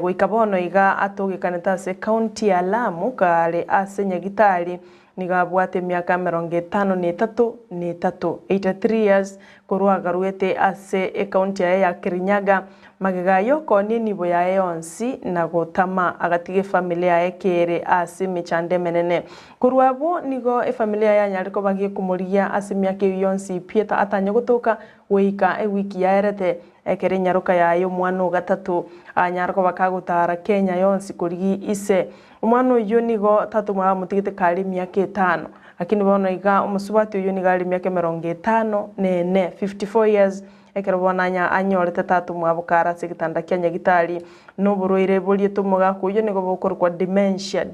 goika bono iga atogekaneta ase county ya Lamu kare ase Nyagitari niga bwate miaka 53 83 years kurwagaruete ase county ya Kirinyaga magega yoko nini bo ya yonsi na gotama agatige familia ya kere ase michande menene kurwabo nigo familia ya nyariko bagie kumuria ase miaka yonsi pieta atanya gutuka weika wiki ya erete ekere nyaruka yayo mwana gatatu anyarko bakagutara Kenya yonsi kurigi ise umwana uyu nigo tatu mwa mutigite kali miaka 5 lakini bono iga umusubati uyu niga ali miaka 54 54 years ekero bonanya anyorete tatu mwa bukara sigitanda kya Nyagitari no buroire buli tumuga kuyo nigo bokor kwa dementia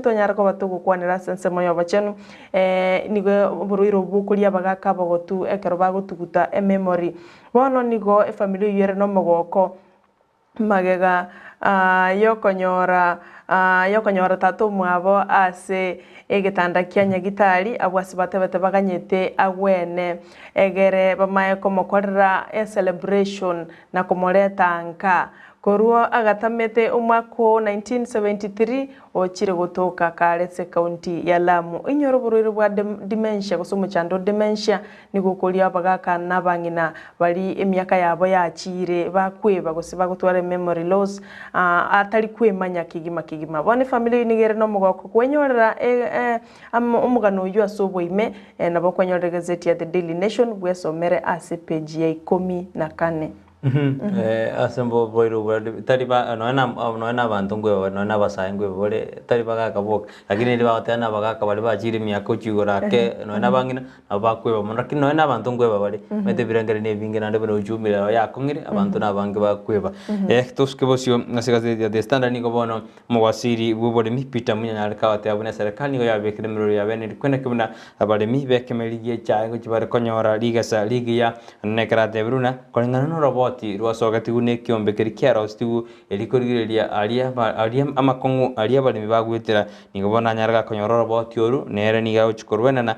to nyarko batugo kwanira sense moyo bachenu nigo buroiro bukulia bagaka bagotu ekero bagotuguta memory bono nigo family yere no mogoko magega yokonyora tatu mwabo ase egitanda kya Nyagitari abwasi batebete baganyete agwene egere bamaye komokorera celebration na komoreta nka koruo agatamete umwako 1973 ochire gutoka karetse county ya Lamu inyoro bururu bwa dementia gusumu chando dementia nigukuria bagaka nabangina bali emyaka yabo yachire bakweba gusiba gutware memory loss atari kwemanya kigima bone family nigere no mugoko kwenyorera umugano uyu asoboime nabo kwenyorera gazeti ya The Daily Nation bwesomere ase page ya 14. asembo boiru tariba noena bantu ngwe noena basai ngwe bole tariba ga kabok lakini ndiba tena baga kabali ba jiri miaka uchigora ke noena bangina abakwe bamuno lakini noena bantu ngwe babali mete birangere ne bingina ndebe ujumira ya kongire abantu nabange bakweba tuske bosyo nasigaze de standard niko bono mwasiri bubole mipita munyana kawate abune serikali niko yabekire miro yabene kwenda kubuna abale mi bekemeligie chango kibare konyora ligasa ligia nekrate bruna kolengana no roboti rwasoga tigune kiombe kirikiara stigu elikorigiria alia amakongo alia bale mibagwetera niko bona nyaraga konyora roboti oru nere niga uchikorwena na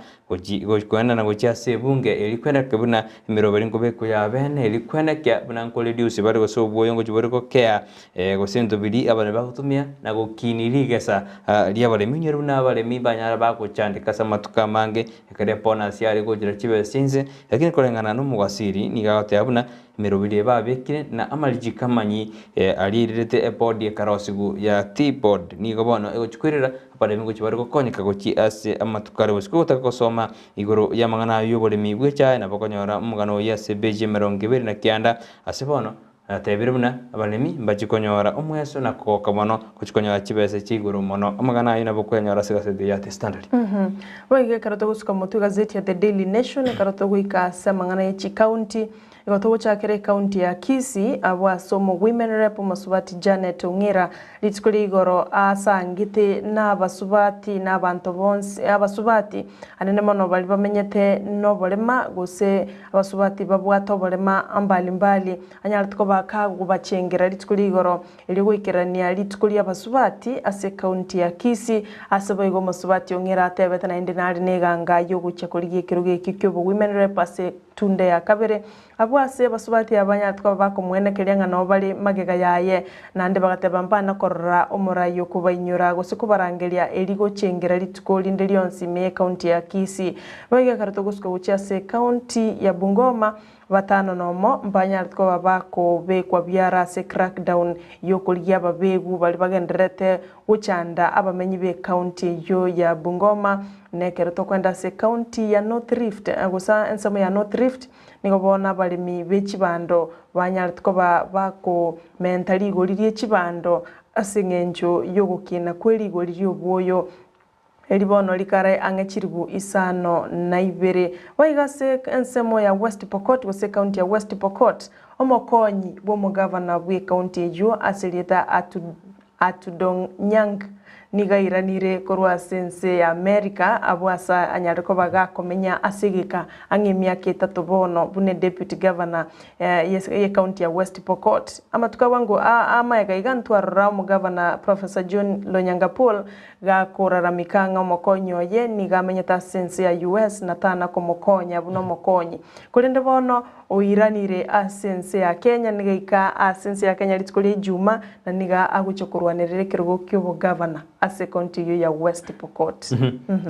gokwenda na gocha sebunge elikwenda kubuna miro beringo beko yabene elikwenda kya buna nkolediusi bare gosobuyo ngo kibare ko kea gosento bili abale bagutumia na gokinirigesa lia bale minyeru na bale mibanyara bakuchandika samatuka mange ekare pona siari gojira chibe sinze lakini kolengana no mugasiri nigaote abuna merobile babekire na amaliji kamanyi alirete epod ekarosigu ya T-pod nigobono egochikwirira abale mingo chibare gokonyeka gochi ase amatukare bosiko takosoma igoro yamangana yobole mibwecha na bokonyora mugano ya CBG 20 na kianda asebono atebire buna abalemi mbachikonyora omweso na kokamono kuchikonyora chibese chiguru mono amagana ina bokonyora sigase ya standard wege karato gusuka mutu gazeti ya The Daily Nation karato guika samangana ya county igotogo chakere county ya Kisii abwa somo women rep masubati Janet Ongera litskuri igoro asangite na basubati na bantu bonse abasubati anene mono bali bamenyete no bolema gose abasubati babwato bolema ambali mbali anyartko bakagu bachengera litskuri igoro iligwikirania litskuri abasubati ase county ya Kisii asabo igo masubati Ongera atebeta na indinari neganga yo guchakuriye kiruge kikyo women rep ase tunde ya kabere abwase basubati abanyatwa bakomwene kirianga no bali magega yaye nande bagateba mpana korra omurayo kubainyura gose kubarangeria erigo chengera litukoli ndelionsi me county ya Kisii bage karato gusko guchase county ya Bungoma batano nomo mbanyatwa babako be kwa biara se crackdown yo kuliya babegu bali bagenderete uchanda abamenyi be county yo ya Bungoma nekero kwenda se county ya North Rift agusa ensamo ya North Rift niko bona bali mi bechibando banyartko bako mentally golirie chibando asingenjo yogukina kweli golirie obwoyo elibono likare angechiribu isano na ibere waigase ensemo ya West Pokot gose county ya West Pokot omokonyi bo mugavana bwe county yo asilita atudong nyang nigairanire korwa sense ya America abwasa anyariko baga komenya asigika angimya ketatu bono bune deputy governor ye county ya West Pokot amatuka wangu ama yaigantwa mu governor Professor John Lonyanga Paul ga kuraramikanga mokonyo ye nigamenya ta sense ya US na tana ko mokonya buno mokonyi kulinde bono oiranire asense ya Kenya nigaika asense ya Kenya litukuli Juma na niga aguchokurwanirire kirugo kyo governor ase county ya West Pokot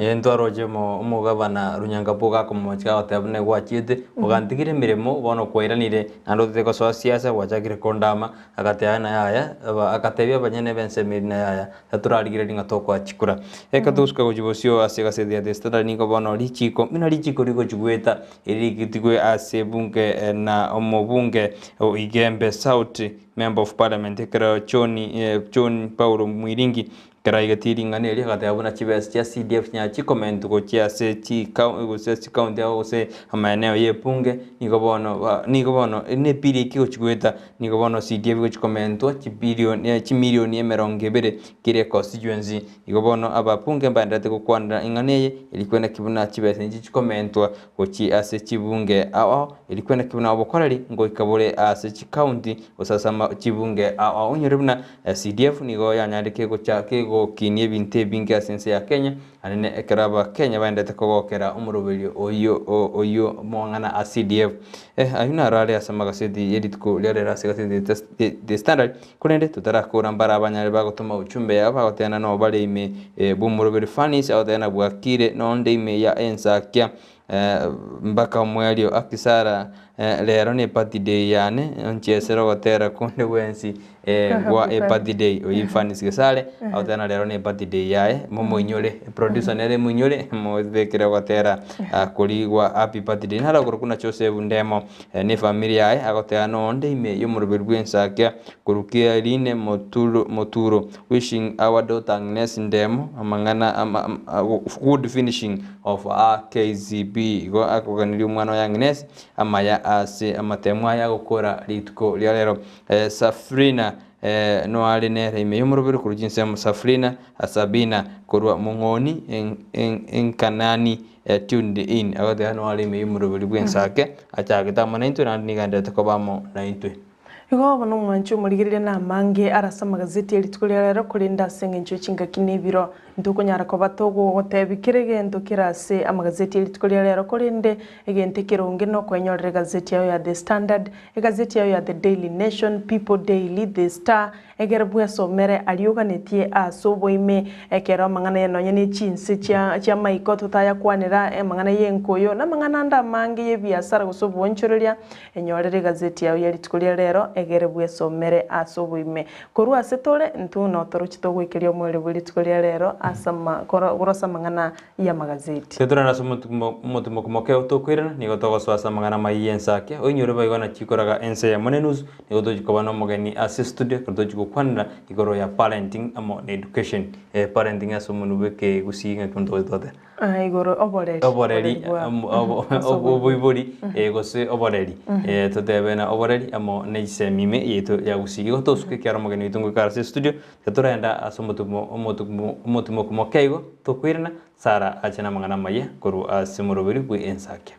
yentoroje mo governor Runyanga Boga ko mochika otabne gwachite ugantigire miremo bono koiranire nando ko so siasa wachagire kondama akateana yaya akatebya banyene bense mirina yaya taturarigire ninga toko achikura ekatuska gojibosio ase gase de standard niko bono lichiko mina lichiko riko chugweta irigitigwe ase bunge na omobunge Igembe South member of parliament kera John Paulo Mwiringi karaigatiri ngane ri gata abuna chibes cha CDF nya chi comment go cha se chi county au se amaeneo ye punge niko bono ne piri ki ochigweta niko bono CDF go comment chi billion chi million ye merongebere kire constituency niko bono abapunge mbandate ko kwanda ingane ilikwenda kibuna chibes ni chi comment go chi ase chibunge ao ilikwenda kibuna obokorari ngo ikabore ase chi county osasama chibunge ao onyerebuna CDF niko yanyandike go cha go kinie binte binga sense ya Kenya anene ekraba Kenya baendete kogokera umurubiri oyo mwangana a CDF ayuna rale asamaga sedi editko lere rase gase de standard kunende tutarakura mbara abanyare bagotuma uchumbe yaba gotena no bale ime bumurubiri fanis awotena bwakire no nde ime ya Ensakia mbaka mwalio akisara lero ni birthday yane nchesero gotera kunde wensi gwa birthday oyifanis gesale autena lero ni birthday yae momo inyole producer nere munyole mo vekera gotera kuligwa happy birthday hala kurukuna chose bundemo ni familia yae agotera no onde ime yomurubirwe Ensakia kurukia line moturo wishing our daughter Agnes Ndemo amangana good finishing of KZB go akoganiri umwana wa Agnes amaya ase amatemwa ya gukora litko lero Safrina no ali nere ime yomurubiri kurujinse Safrina Sabina kurwa mungoni en kanani tuned in agotera no ali ime yomurubiri bwensake achagita manento nandi ganda takobamo naitwe Igo bano mwancho murigirire na mange arasa magazeti elitukulia lero kulinda senge ncho chinga kinibiro ntuko nyara ko batogo gotebikirege ntukirase amagazeti elitukulia lero kulinde egente kironge no kwenyorere gazeti yayo ya The Standard gazeti yayo ya The Daily Nation, People Daily, The Star egerebwe somere alioganetie asobo ime ekero mangana yeno nyene chinse chia maiko tutaya kwanira mangana yenkoyo na mangana nda mange ye biasara gusobo onchoreria enyorere gazeti yayo ya elitukulia lero egerebwe somere asobo ime korwa setole ntuno toruchito gwekerio mwere buli tukolia lero asama korosa mangana ya magazeti tetura na mutumo kumokeo tokwirana nigo togoswasa mangana mai Ensakia onyore baigona chikoraga ense monenus nigo tojikobana mogeni ase studio kotojiko kwanira igoro ya parenting amo education parenting asomunubeke gusinga kunto tote igoro oboreri oboibori gose oboreri totebena oboreri amo neise mime yeto ya gusigo tosuke kyaro mogeni itungo karase studio tetura enda asomutumo kumokeigo tokwirana Sara achana mangana maya koru asimurubiri bwe Ensakia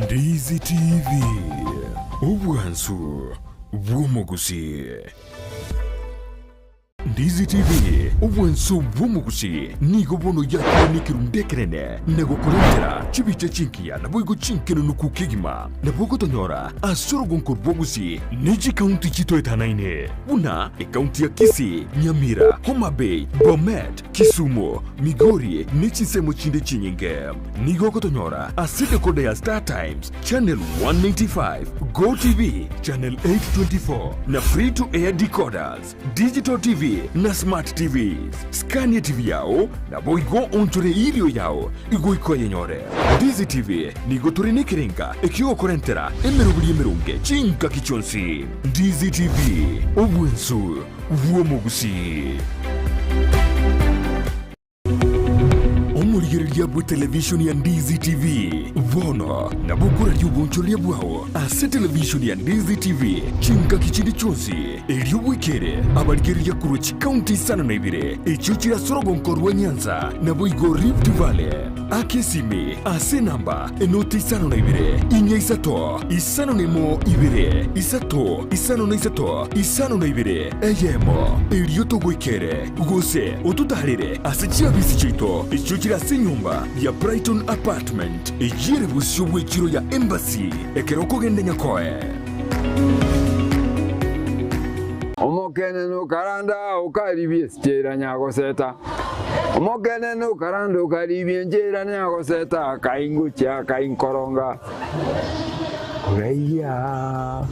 Ndizi TV Ubwansu Bwumugusi Ndizi TV Ubwansu Bwumugusi nigo bono yakiro nikirundekerene nego kurentera chibiche chinkia na boigo chinkino nukukigima na bogo tonyora asoro gonko bwogusi niji county chito etanaine una county ya Kisii, Nyamira, Homa Bay, Bomet, Kisumu, Migori nichi semo chinde chinyinge nigo kotonyora asite kode ya Star Times channel 195 Go TV channel 824 na free to air decoders digital TV na smart TVs Scania TV yao na boigo ontore ilio yao igo iko yenyore Ndizi TV nigo turine kirenga ekio korentera emerunge chinka kichonsi Ndizi TV Ubwensu Bwomugusi omurigereria bwe television ya Ndizi TV vono na bukura ry'ubunchoria bwao ase television ya Ndizi TV chinka kichindi chonsi elio bwikere abarigereria kuruchi county sana na ibire echo chira sorogo nkorwa Nyanza na boigo Rift Valley akesime ase namba enoti sana na ibire inya isato isano nemo ibire isato isano na isato isano na ibire eyemo elio to bwikere gose otutarire ase chia bisi chito echo chira nyumba ya Brighton apartment ejire busyo bwekiro ya embassy ekeroko gende nyakoe omokene no karanda ukaribie stera nyagoseta omokene no karanda ukaribie njera nyagoseta kaingucha kainkoronga Kuraiya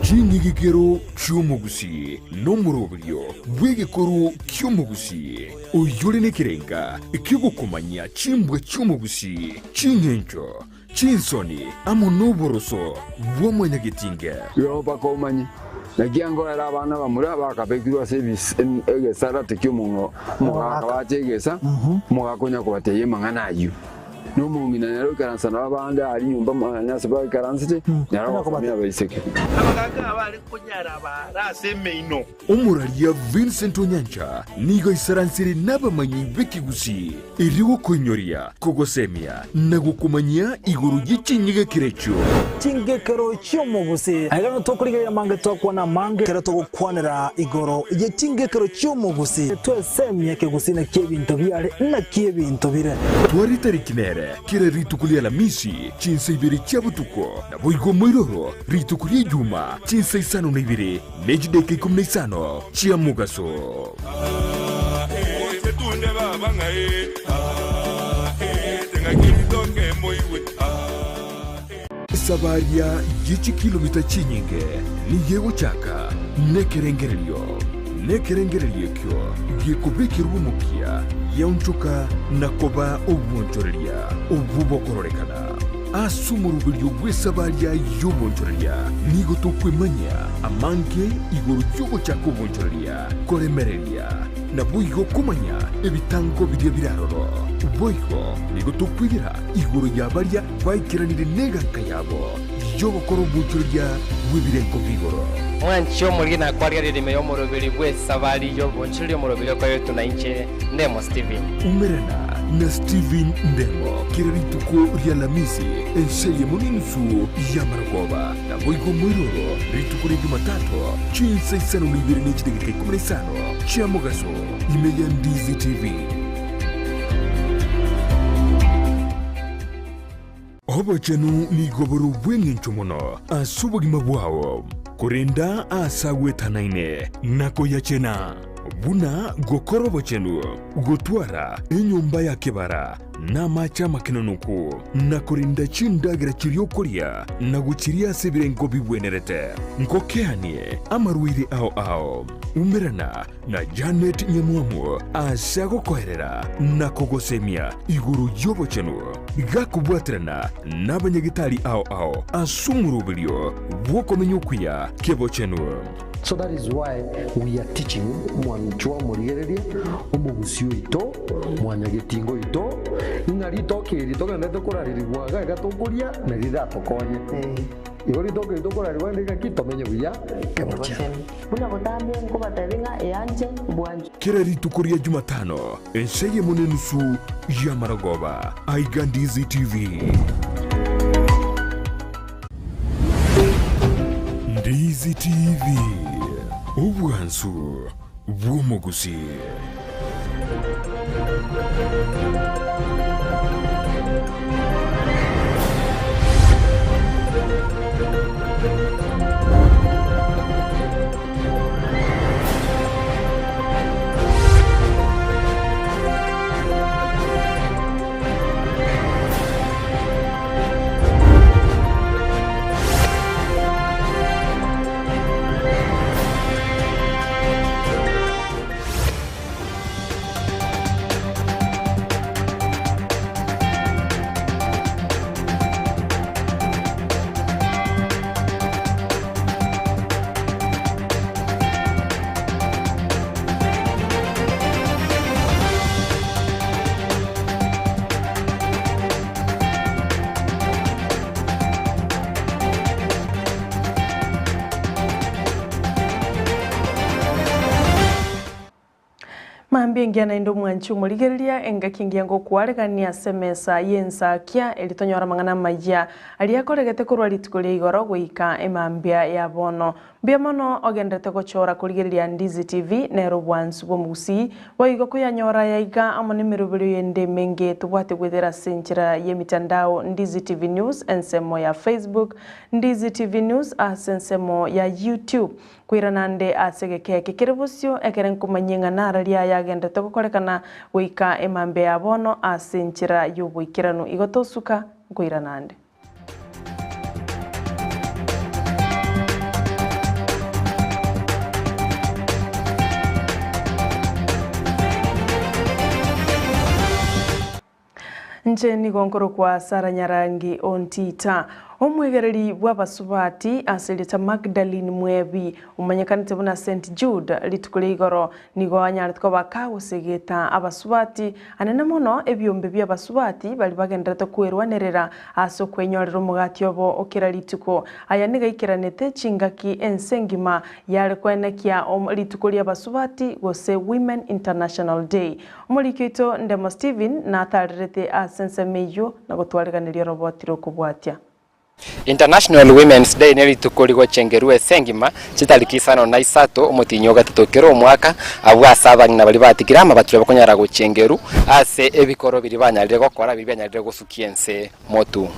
Chingigikero cy'umugusi no murobilyo bw'igikoro cy'umugusi uyure nekirenga ikigukomanya chimbwe cy'umugusi chingencho chinsoni amunoboroso bw'omunyagitinge yoba komanyi nagiango era abana bamura bakabekirwa service egesara tekyomungo mugakabachegesa mugakonya kubateye mangana ayu no mumina nero karansa nabanda ari nyumba manya sabaka karansite naro komya baiseke Omuraria Vincent Onyancha nigo isaransiri n'abamanyi b'ekigusi iriwo konyoria kogosemia na gukumanya iguru y'ichinyiga kirecho chingekero cy'umugusi agano tokurigerera mange tokwana mange kero togukwanira igoro y'chingekero cy'umugusi twesemye kigusi na kebinto byare na kebinto bire twari tariki nere kira ritukulia la misi chinsa ibiri cyabutuko na boigo moiroro ritukulia juma chinsa isano na ibiri nejideke kumna isano chia mugaso sabaria yichi kilomita chinyinge ni yego chaka nekerengerelio kyo yekubekirwa mukia yaunchuka nakoba obwonchoreria obubokororekana asumurubilio gwesabaria yobonchoreria nigo tokwemanya amanke igoro yogo chako obwonchoreria koremereria na boigo kumanya ebitango biria biraroro boigo nigo tokwigira igoro yabaria baikiranire neganka yabo yobokoro obwonchoreria bwebirenko bigoro mwancho mulina kwaria ririme yo murubiri bwe sabari yo bonchiri murubiri kwa yetu na inche Ndemo Steven umerana na Steven Ndemo kirarituko rya lamisi enseye muninsu ya Maragoba na boigo mwiroro rituko rya Jumatatu chinsa isano nibiri n'ikidegeka 15 cya mugaso imeya Ndizi TV obo chenu ni goboro bwengencho muno asubugima bwawo kurinda asagwetanaine nako yachena buna gokorobo chenu gotwara enyumba ya kebara na macha makinanuku na kurinda chindagira chiriokoria na guchiria sebirengo bibwenerete nkokeanie amaruiri ao umerana na Janet Nyamuamu asago koherera na kogosemia iguru yobo chenu gakubwatrana na banyagitari ao asumurubilio bwokomenyokuya kebo chenu. So that is why we are teaching mwanchwa murigereria omugusio ito mwanyagetingo ito inarito kiri to gende to kuraririrwa gaga to kuria na rida to konye igori to kiri to kuraririrwa ndika kitomenye buya kemocha buna gutambia ngo bataringa yanje bwanje kirari tukuria Jumatano enseye munenusu ya Maragoba aiga Ndizi TV Ndizi TV ubwansu bw'umugusi. Mambengia na indo mwanchu muligeria enga kingia ngo kwaregania semesa Ensakia elitonyora mangana maya aliakoregete kurwa litikulia igoro guika emambia ya bono mbia mono ogendete gochora kuligeria Ndizi TV nero bwansu bomusi waigo kuyanyora yaiga amone mirubiri yende menge tubwate gwethera senchira ye mitandao Ndizi TV News ensemo ya Facebook Ndizi TV News asensemo ya YouTube kwiranande asegeke kikiribusyo ekeren kumanyenga nararia yagendete gukorekana guika emambe ya bono asenchira yubwikirano igotosuka kwiranande Ncheni gonkoro kwa Sara Nyarangi ontita Omwegereri bw'abasubati aseleta Magdalene Mwebi umanyekanite buna St Jude litukule igoro nigo anyaritwa bakagusegeta abasubati anene mono ebyombe by'abasubati bali bagenderete kwerwanerera aso kwenyorera umugati obo okira lituko aya nigaikiranete chingaki ensengima yale kwenekia lituko ly'abasubati gose Women International Day omurikito Ndemo Steven na atarerete asense meyo na gutwariganirira robotiro kubwatia International Women's Day neri tukoligwa chengerwe sengima chitalikisano na isato umutinyo gatutokero umwaka abwa sabani na bali batikirama batule bakonyara guchengeru ase ebikoro biri banyalire gokora biri banyalire gusukiense motu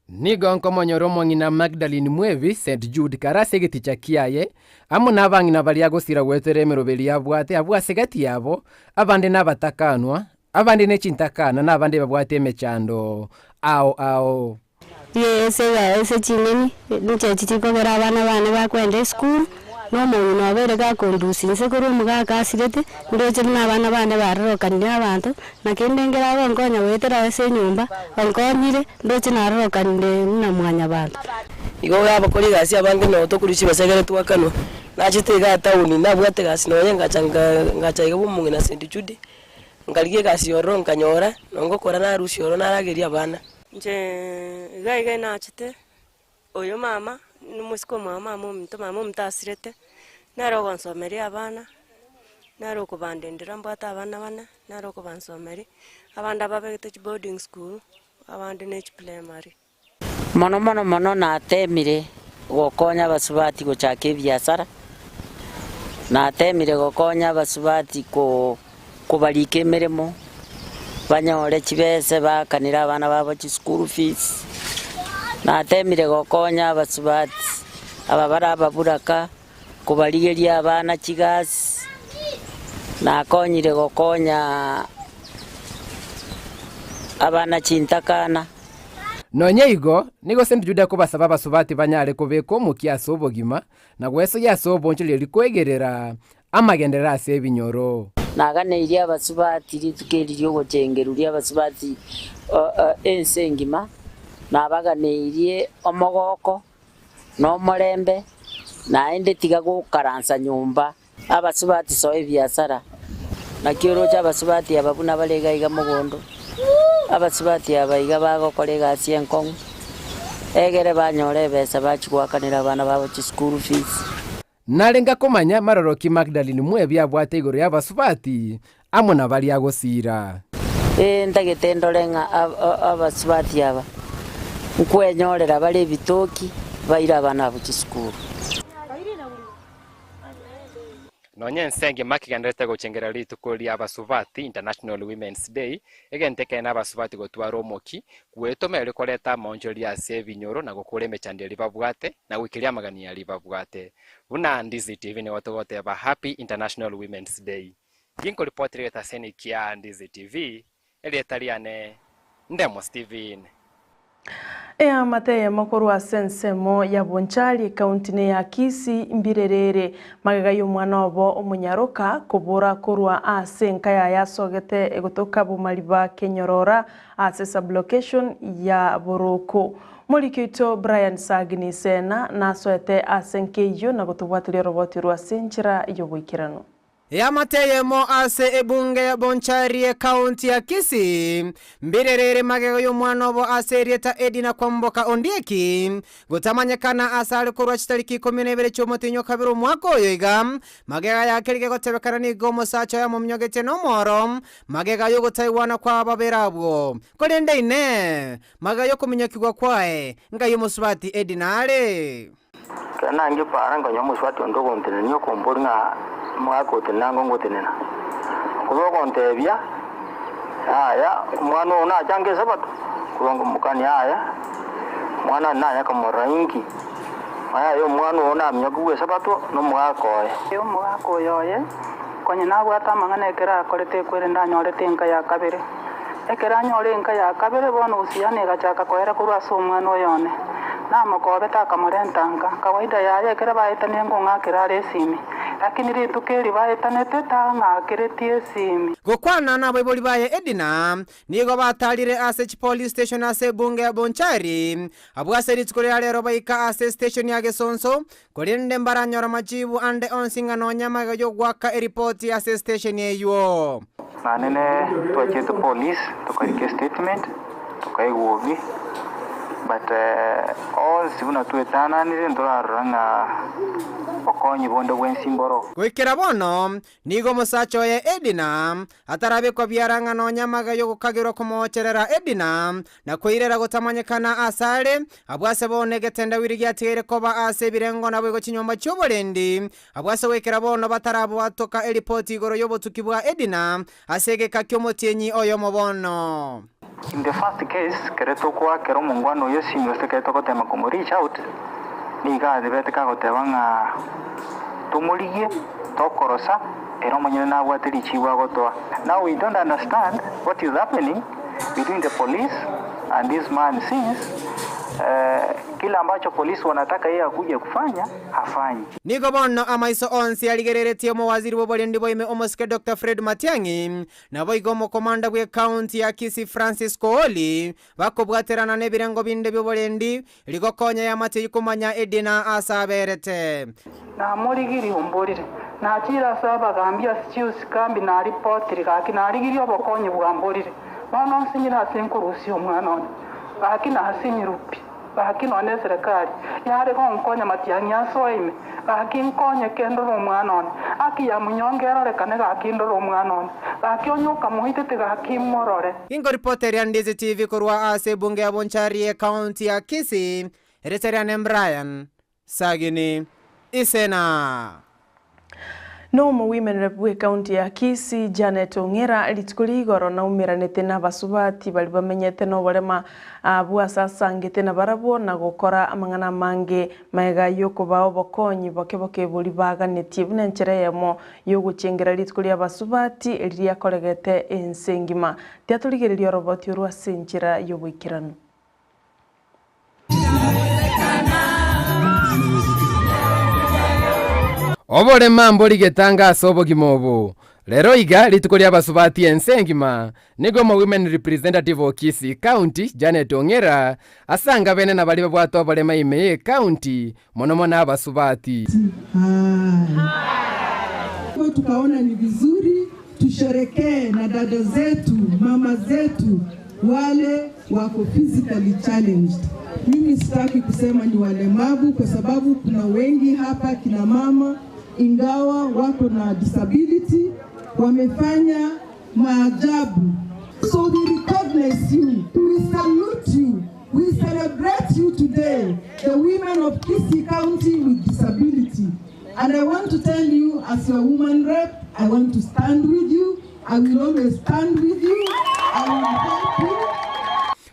Nigo nkomonyoro mongina Magdalene Mwebi St Jude karase giticha kiaye amuna bangina bali agosira gweteremero beli abwate abwasegati yabo abande nabatakanwa abandi nechintakana n'abandi babwate mechando ao ese chineni niche chichikogera abana bane bakwende school no muntu nobere gakondusinse kuri umuga kasirete ndoche n'abana bane barokanira abantu nakendengera abangonya wetera ese nyumba bankonyire ndoche narokanire na mwanya abantu igo yaba kuri gasi abandi no to kuri chibasegere twakano nachitega tauni nabwate gasi no ngacha igo bumungi na St Jude ngaliye gasi yoro nkanyora nongokora na rusi yoro narageria bana nje gaiga nachite oyo mama numusiko mama mama mtasirete naro konsomeri abana naro kubandendera mbata abana bana naro kubansomeri abanda babegete boarding school abandi ne primary mono natemire gokonya basubati gochake biasara natemire gokonya basubati kubalika emirimo banyore kibese bakanira abana babo ki school fees natemire gokonya abasubati ababara ababuraka kubaligeria abana kigasi nakonyire gokonya abana kintakana Nonyeigo nigo St Jude ko basaba basubati banyare kubeko mukiaso bogima na gweso yaso bonchile likwegerera amagendera ase binyoro naganeirie abasubati litukeririo gochengeruria abasubati ensengima nabaganeirie omogoko no morembe naende tiga gukaransa nyumba abasubati soe biasara nakiorocha abasubati ababuna balega iga mugondo abasubati abaiga bagokorega asienkong egere banyore besa bachigwakanira abana babo chi school fees nalenga komanya maroroki Magdalene Mwebi abwate igoro y'abasubati amuna bali agosira ndagete ndorenga abasubati aba ukwenyorera bali bitoki baira abana abo chi school Nonye nsenge makigendete gochengera lituko lya abasubati International Women's Day egenteke na abasubati gotwara omoki gwetome likoleta monjo lya sevinyoro na gukure mechande libabwate na wikiria magani ya libabwate buna Ndizi TV ne watogote ba Happy International Women's Day ginko report reta senikia Ndizi TV elietaliane Ndemo Steven Ea mateye makuru wa sensemo ya Bonchari kauntine ya Kisii mbirerere magagayo mwana obo omunyaroka kubura kurwa ase nkaya yasogete egotoka bumaliba kenyorora ase sublocation ya Boroko Mulikito Brian Sagini sena nasoete ase nkeyo na gotubwatira roboti rwa senchira yobwikirano Yamateyemo ase ebunge ya Bonchari kaunti ya Kisii mbirerere magego y'umwana obo ase rieta Edina Kwamboka Ondieki gutamanyekana asali kurwa chitariki 12 cy'umutinyo kabiri umwaka oyoiga magega yakirige gotebekana n'igomo sacho ya mumyogete no moro magega yo gutaiwana kwa baberabwo kolende ine magega yo kuminyakirwa kwae ngayo musubati Edina ale kana nge paranga nyamuswati ondogo ntene nyo komboringa mwako tenango ngotenena kubo ntebya aya mwana ona change sabato kulongo mukani aya mwana nanya kamoraingi aya yo mwana ona mnyaguwe sabato no mwako yo mwako yoye konye nabwata mangana ekera kolete kwirenda nyorete nka ya kabere ekera nyore nka ya kabere bono usiyane gachaka koera kurwa so mwana oyone na makobe ta kamorentanga kawaida yaye ekera baita nengo ngakira resimi lakini ritu keri baetanete tang'akeretie simi gukwana na baiboli baye Edina nigo batalire ase police station ase bunge ya Bonchari abwase ritskore rero baika ase station ya Gesonso korinde mbaranyora majibu ande onsinga no nyamaga yo gwaka report ase station yeyo nanene twachetu police tukarike statement tukaiguobi but all sibuna tuetana nire ndoraranga okonyi bondo bwensimboro gwikira bono nigo musacho ye Edina atarabe kwa biaranga no nyamaga yo gukagirwa kumocherera Edina na kwirera gutamanyekana asare abwase bone getenda wirigi atigere koba ase birengo nabo go chinyomba cyoborendi abwase wekera bono batarabo batoka report igoro yo botukibwa Edina asege kakyomotienyi oyo mobono. In the first case, kereto kwa kero mungwano yosi mwese kereto kote makomo reach out ni ga debete ka kote banga tumuliye tokorosa ero monyene na watiri chiwa gotoa. Now we don't understand what is happening between the police and this man since kila ambacho polisi wanataka yeye akuje kufanya hafanyi. Nigo bono amaiso onsi aligereretie mo waziri bobolendi boime omoske Dr. Fred Matiang'i na boigomo komanda bwe county ya Kisii Francis Kooli bakobwaterana nebirengo binde byobolendi ligokonya ya mate yikumanya Edina asaberete na morigiri umborire na chira saba gambia sius kambi na report rigaki na rigiri obokonye bwamborire bano nsinyira senkurusi omwana bakina hasinyirupi bakina one serikali yare konkonya Matiang'i asoime bakinkonya kendo omwana aki ya munyongera rekane gakindo omwana bakyonyoka muhitete gakimorore. Ingo reporter ya Ndizi TV kurwa ase bunge ya Bonchari county ya Kisii Reterian Brian Sagini Isena. No women rep we county ya Kisii Janet Ongera litukuri igoro na umiranete na basubati bali bamenyete no barema bwa sasa ngete na barabo na gukora amangana mange maega yoko bao bokonyi boke buli baganeti bune nchereyemo yo gucengera litukuri abasubati eliya kolegete ensengima tiaturigererio roboti rwa senjira yo bwikirano. Obole mambo ligetanga sobo gimobo. Lero iga litukolia basubati ensengima. Nigo mo women representative of Kisii County Janet Ongera asanga bene na bali bwato obole maime county monomona abasubati. Kwa tukaona ni vizuri tusherekee na dada zetu, mama zetu wale wako physically challenged. Mimi sitaki kusema ni walemavu kwa sababu kuna wengi hapa kina mama ingawa wako na disability wamefanya maajabu. So we recognize you, we salute you, we celebrate you today, the women of Kisii County with disability. And I want to tell you as your woman rep, I want to stand with you, I will always stand with you, I will help you.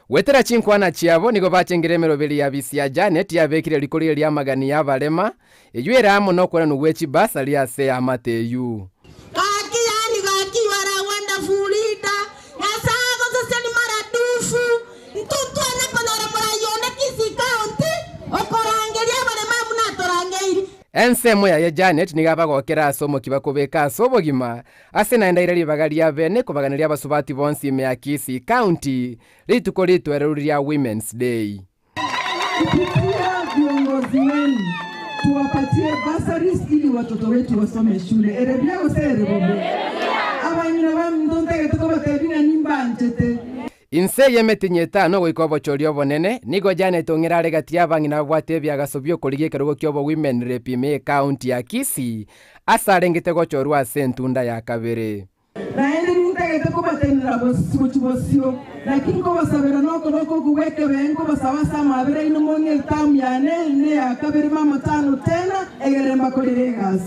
Wetera chinkwana chiabo nigo bachengeremero beli ya bisi ya Janet ya bekire likoli lya magani ya balema ejuera amo no kora nuwechi basa lya se amateyu Kaki yani kaki wara wonderful leader yasago sasa ni maradufu mtutu anakonora mara yone Kisii County okorangeria balema muna torangeiri ensemo ya Janet nigaba gokera asomo kibakobeka asobo gima ase naenda irali bagali ya bene kubaganira abasubati bonsi me ya Kisii County lituko litwerero lya Women's Day. Kupitia viongozi wenu tuwapatie bursaries ili watoto wetu wasome shule. Erebia osere bobo. Abanyina bamndonte tukobatebina nimbanchete. Inse yemetinyeta no goikobo chorio bonene nigo Janet Ongera aregatia bangina bwatebya gasobyo koligekero kyobo women rep me county ya Kisii asarengete gochorwa sentunda ya kabere. Naende ntegete kubatenera bosibosio lakini ko basabera noko kuweke bengo basabasa mabere ino monye tam yane ne akabere mama tano tena egeremba kolegas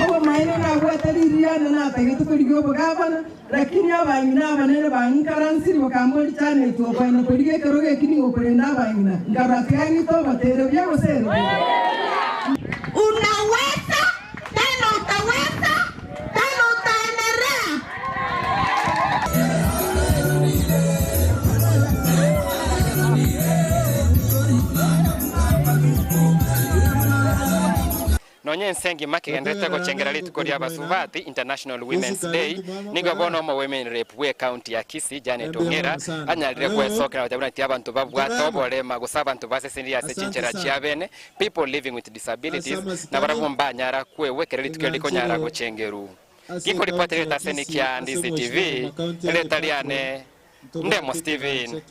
obo maino na bwateliria na tegete kuligo bogabana lakini abangina abanene bankaransiri bakamboli cyane to bana kulige keroge kini operenda abangina ngaratyangi to batere byabo sero unaweza tena utaweza tena utaendelea. onye nsengi makigendete gochengera rituko lya basubati International Women's Day nigo bono mo women rep we county ya Kisii Janet Ongera anyalire kwesokera batabuna ti abantu babwato bolema gusaba abantu basesindia sechinchera chiabene people living with disabilities na barabomba nyara kwewekera rituko liko nyara gochengeru giko ripoti leta senikia Ndizi TV leta liane Ndemo Steven.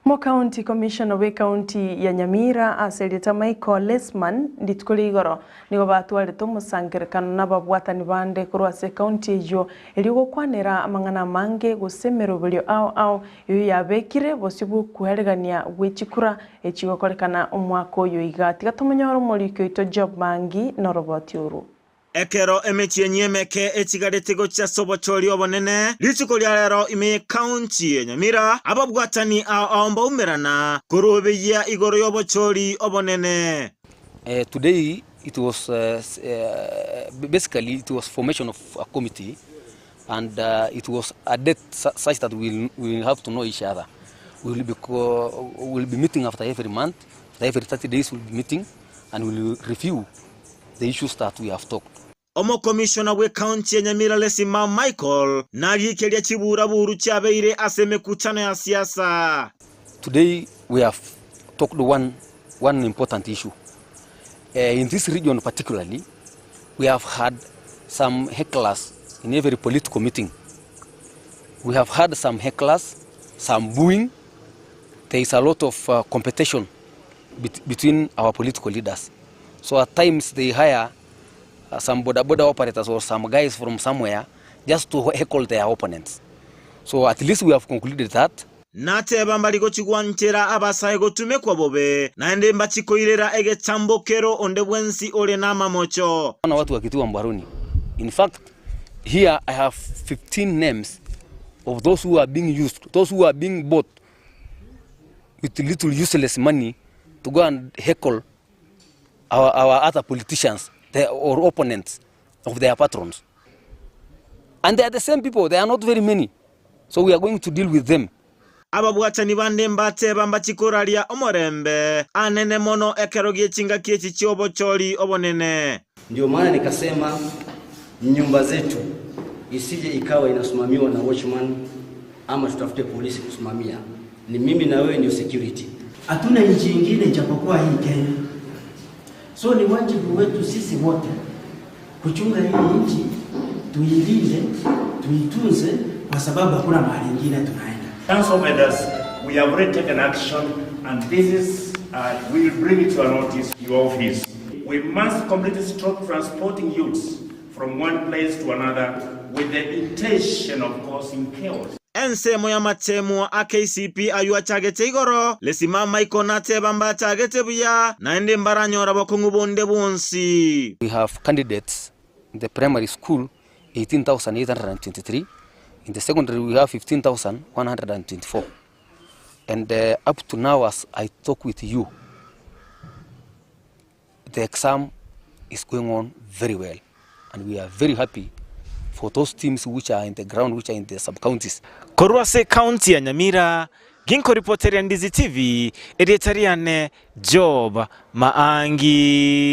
Mo County Commissioner we County ya Nyamira aselita Michael Lesman nditukuli igoro nigo batwale tumusangirekano n'ababwatani bande kurwase county ejo eligo kwanera amangana mange gusemero bulyo au iyo yabekire bosibu kuherigania gwechikura echigo kolekana umwako yo igati gatomonyoro muri kyo ito job mangi noroboti uru. Ekero emechie meke echigaretego cha sobochori obonene lichiko lya lero ime county Nyamira ababwatani aomba umerana kurubeya igoro yobochori obonene. Today it was basically it was formation of a committee, and it was a date such that we will have to know each other. We will be meeting after every month, every 30 days we'll be meeting, and we will review the issues that we have talked. Omo commissioner we county ya Nyamira Lesima Michael nagikelia chibura buru chabeire aseme kutano ya siasa. Today we have talked one important issue. In this region particularly, we have had some hecklers in every political meeting. We have had some hecklers, some booing. There is a lot of competition between our political leaders. So at times they hire some border operators or some guys from somewhere just to heckle their opponents. So at least we have concluded that. Nate bambaliko chigwanchera abasaye gotume kwa bobe naende mbachiko irera ege chambokero onde wensi ole na mamocho. Wana watu wakitiwa mbaroni. In fact, here I have 15 names of those who are being used, those who are being bought with little useless money to go and heckle our other politicians or opponents of their patrons. And they are the same people, they are not very many. So we are going to deal with them. Ababwatani bande mbate bambachikoralia omorembe anene mono ekerogie chinga kiechi chiobo chori obonene. Ndio maana nikasema nyumba zetu isije ikawa inasimamiwa na watchman ama tutafute polisi kusimamia. Ni mimi na wewe ndio security. Hatuna nchi nyingine japokuwa hii Kenya. So ni wajibu wetu sisi wote kuchunga hii nchi, tuilinde, tuitunze kwa sababu hakuna mahali nyingine tunaenda. Council members, we have already taken action, and this is we will bring it to our notice, your office. We must completely stop transporting youths from one place to another with the intention of causing chaos. Ensemo ya matemu a KCP ayua chagete igoro lesimama ikonate bamba chagete buya naende mbaranyora bakungu bonde bonsi. We have candidates in the primary school 18,823. In the secondary we have 15,124. And up to now as I talk with you, the exam is going on very well. And we are very happy for those teams which are in the ground, which are in the sub-counties. Korwase County ya Nyamira, ginko reporter ya Ndizi TV, editoriane Job Maangi.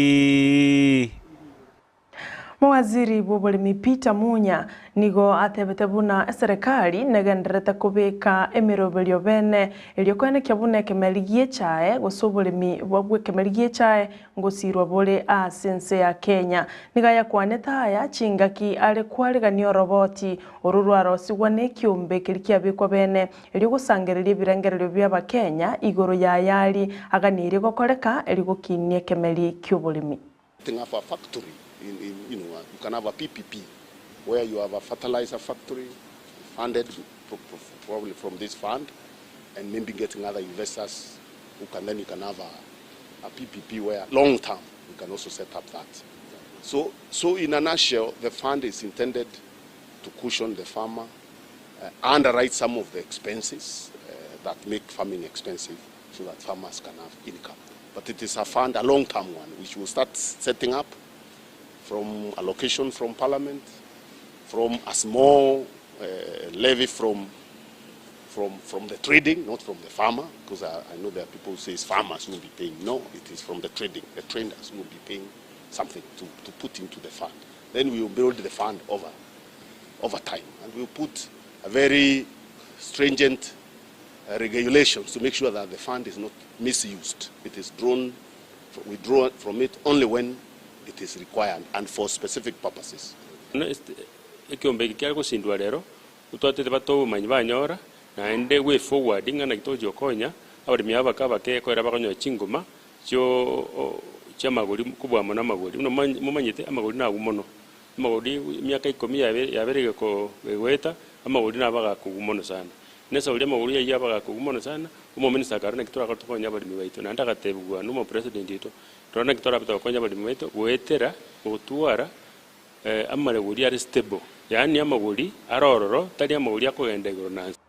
Mawaziri bubulimi Peter Munya nigo atebete buna serikali negenderete kubika emirobelyo bene eliokone kyabune kemeligie chae gosubulimi bwabwe kemeligie chae ngosirwa bole a sense ya Kenya nigaya kwaneta aya chingaki ale kwaliganio roboti orurwaro sigwane kyumbe kilikia bikwa bene eliogusangereria birengerero byaba Kenya igoro ya yali aganire gokoreka eliogokinie kemeli kyobulimi. You can have a PPP where you have a fertilizer factory funded probably from this fund, and maybe getting other investors who can then you can have a PPP where long term you can also set up that. So in a nutshell, the fund is intended to cushion the farmer, underwrite some of the expenses that make farming expensive, so that farmers can have income. But it is a fund, a long-term one, which will start setting up from allocation from Parliament, from a small levy from the trading, not from the farmer, because I know there are people who say it's farmers who will be paying. No, it is from the trading. The traders who will be paying something to put into the fund. Then we will build the fund over time, and we will put a very stringent regulations to make sure that the fund is not misused. It is we draw from it only when it is required and for specific purposes. Ikiombe kikiago sindwa lero utwatete bato manyi banyora na ende way forward ngana kitojo konya abari myaba kabake ko era bakonyo chingoma cyo chamagori kubwa mona magori mumanyite amagori na gumono amagori myaka 10 yaberege ko weta amagori na baga kugumono sana nesa uri amagori yabaga kugumono sana umo minister karone kitora ko tokonya abari miwaito na ndagatebugwa numo president ito torana kitora bito konya abari miwaito wetera gutwara amagori ari stable yani amagori arororo tari amagori akogenda igoro nansi.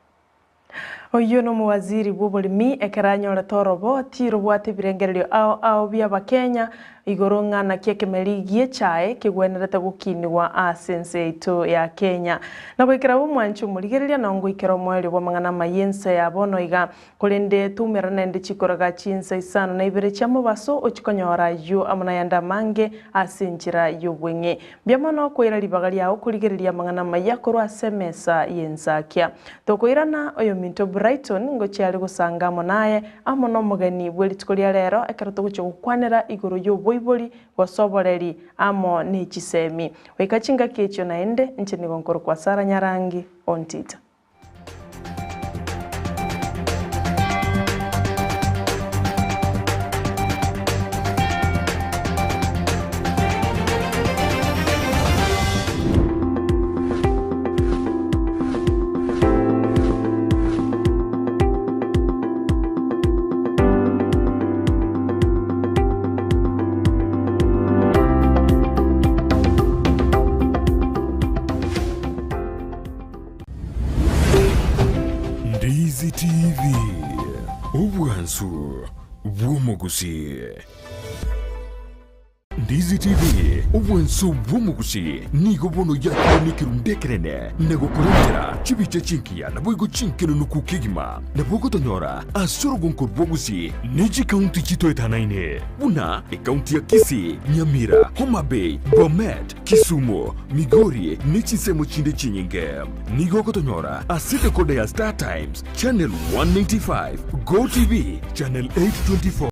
Oyo no muwaziri bw'uburimi ekeranyora torobo tiro bwate birengererio ao bya bakenya igoro ngana kiekemerigi chae kigwenerete gukinirwa asense ito ya Kenya na gwikira bumwanchu murigereria na ngwikira mweli bwa mangana mayense ya bono iga kulende tumerana ndi chikoraga chinsa isano na ibere chamo baso ochikonyora yo amana yanda mange asinjira yobwenye byamono kwira libagali yao kurigereria mangana mayakoro asemesa yensakia tokoirana oyo minto Brighton ngo cyari gusangamo naye amono mugani bwelitikolia lero ekarato gucukwanira igoro yo boiboli wasoboreri amo ni chisemi wekachinga kecho naende nchini gonkoro kwa Sara Nyarangi ontita. Ndizi TV Ubwansu Bwumugusi. Ndizi TV Ubwansu Bwumugusi nigo bono yakiro nikirundekerene nego kurengera chibiche chinkia na boigo chinkino nukukigima na bogo tonyora asoro gonko bwogusi niji county chito etanaine buna county ya Kisii, Nyamira, Homa Bay, Bomet, Kisumu, Migori nichi semo chinde chinyinge nigo kotonyora asite kode ya Star Times channel 195 Go TV channel 824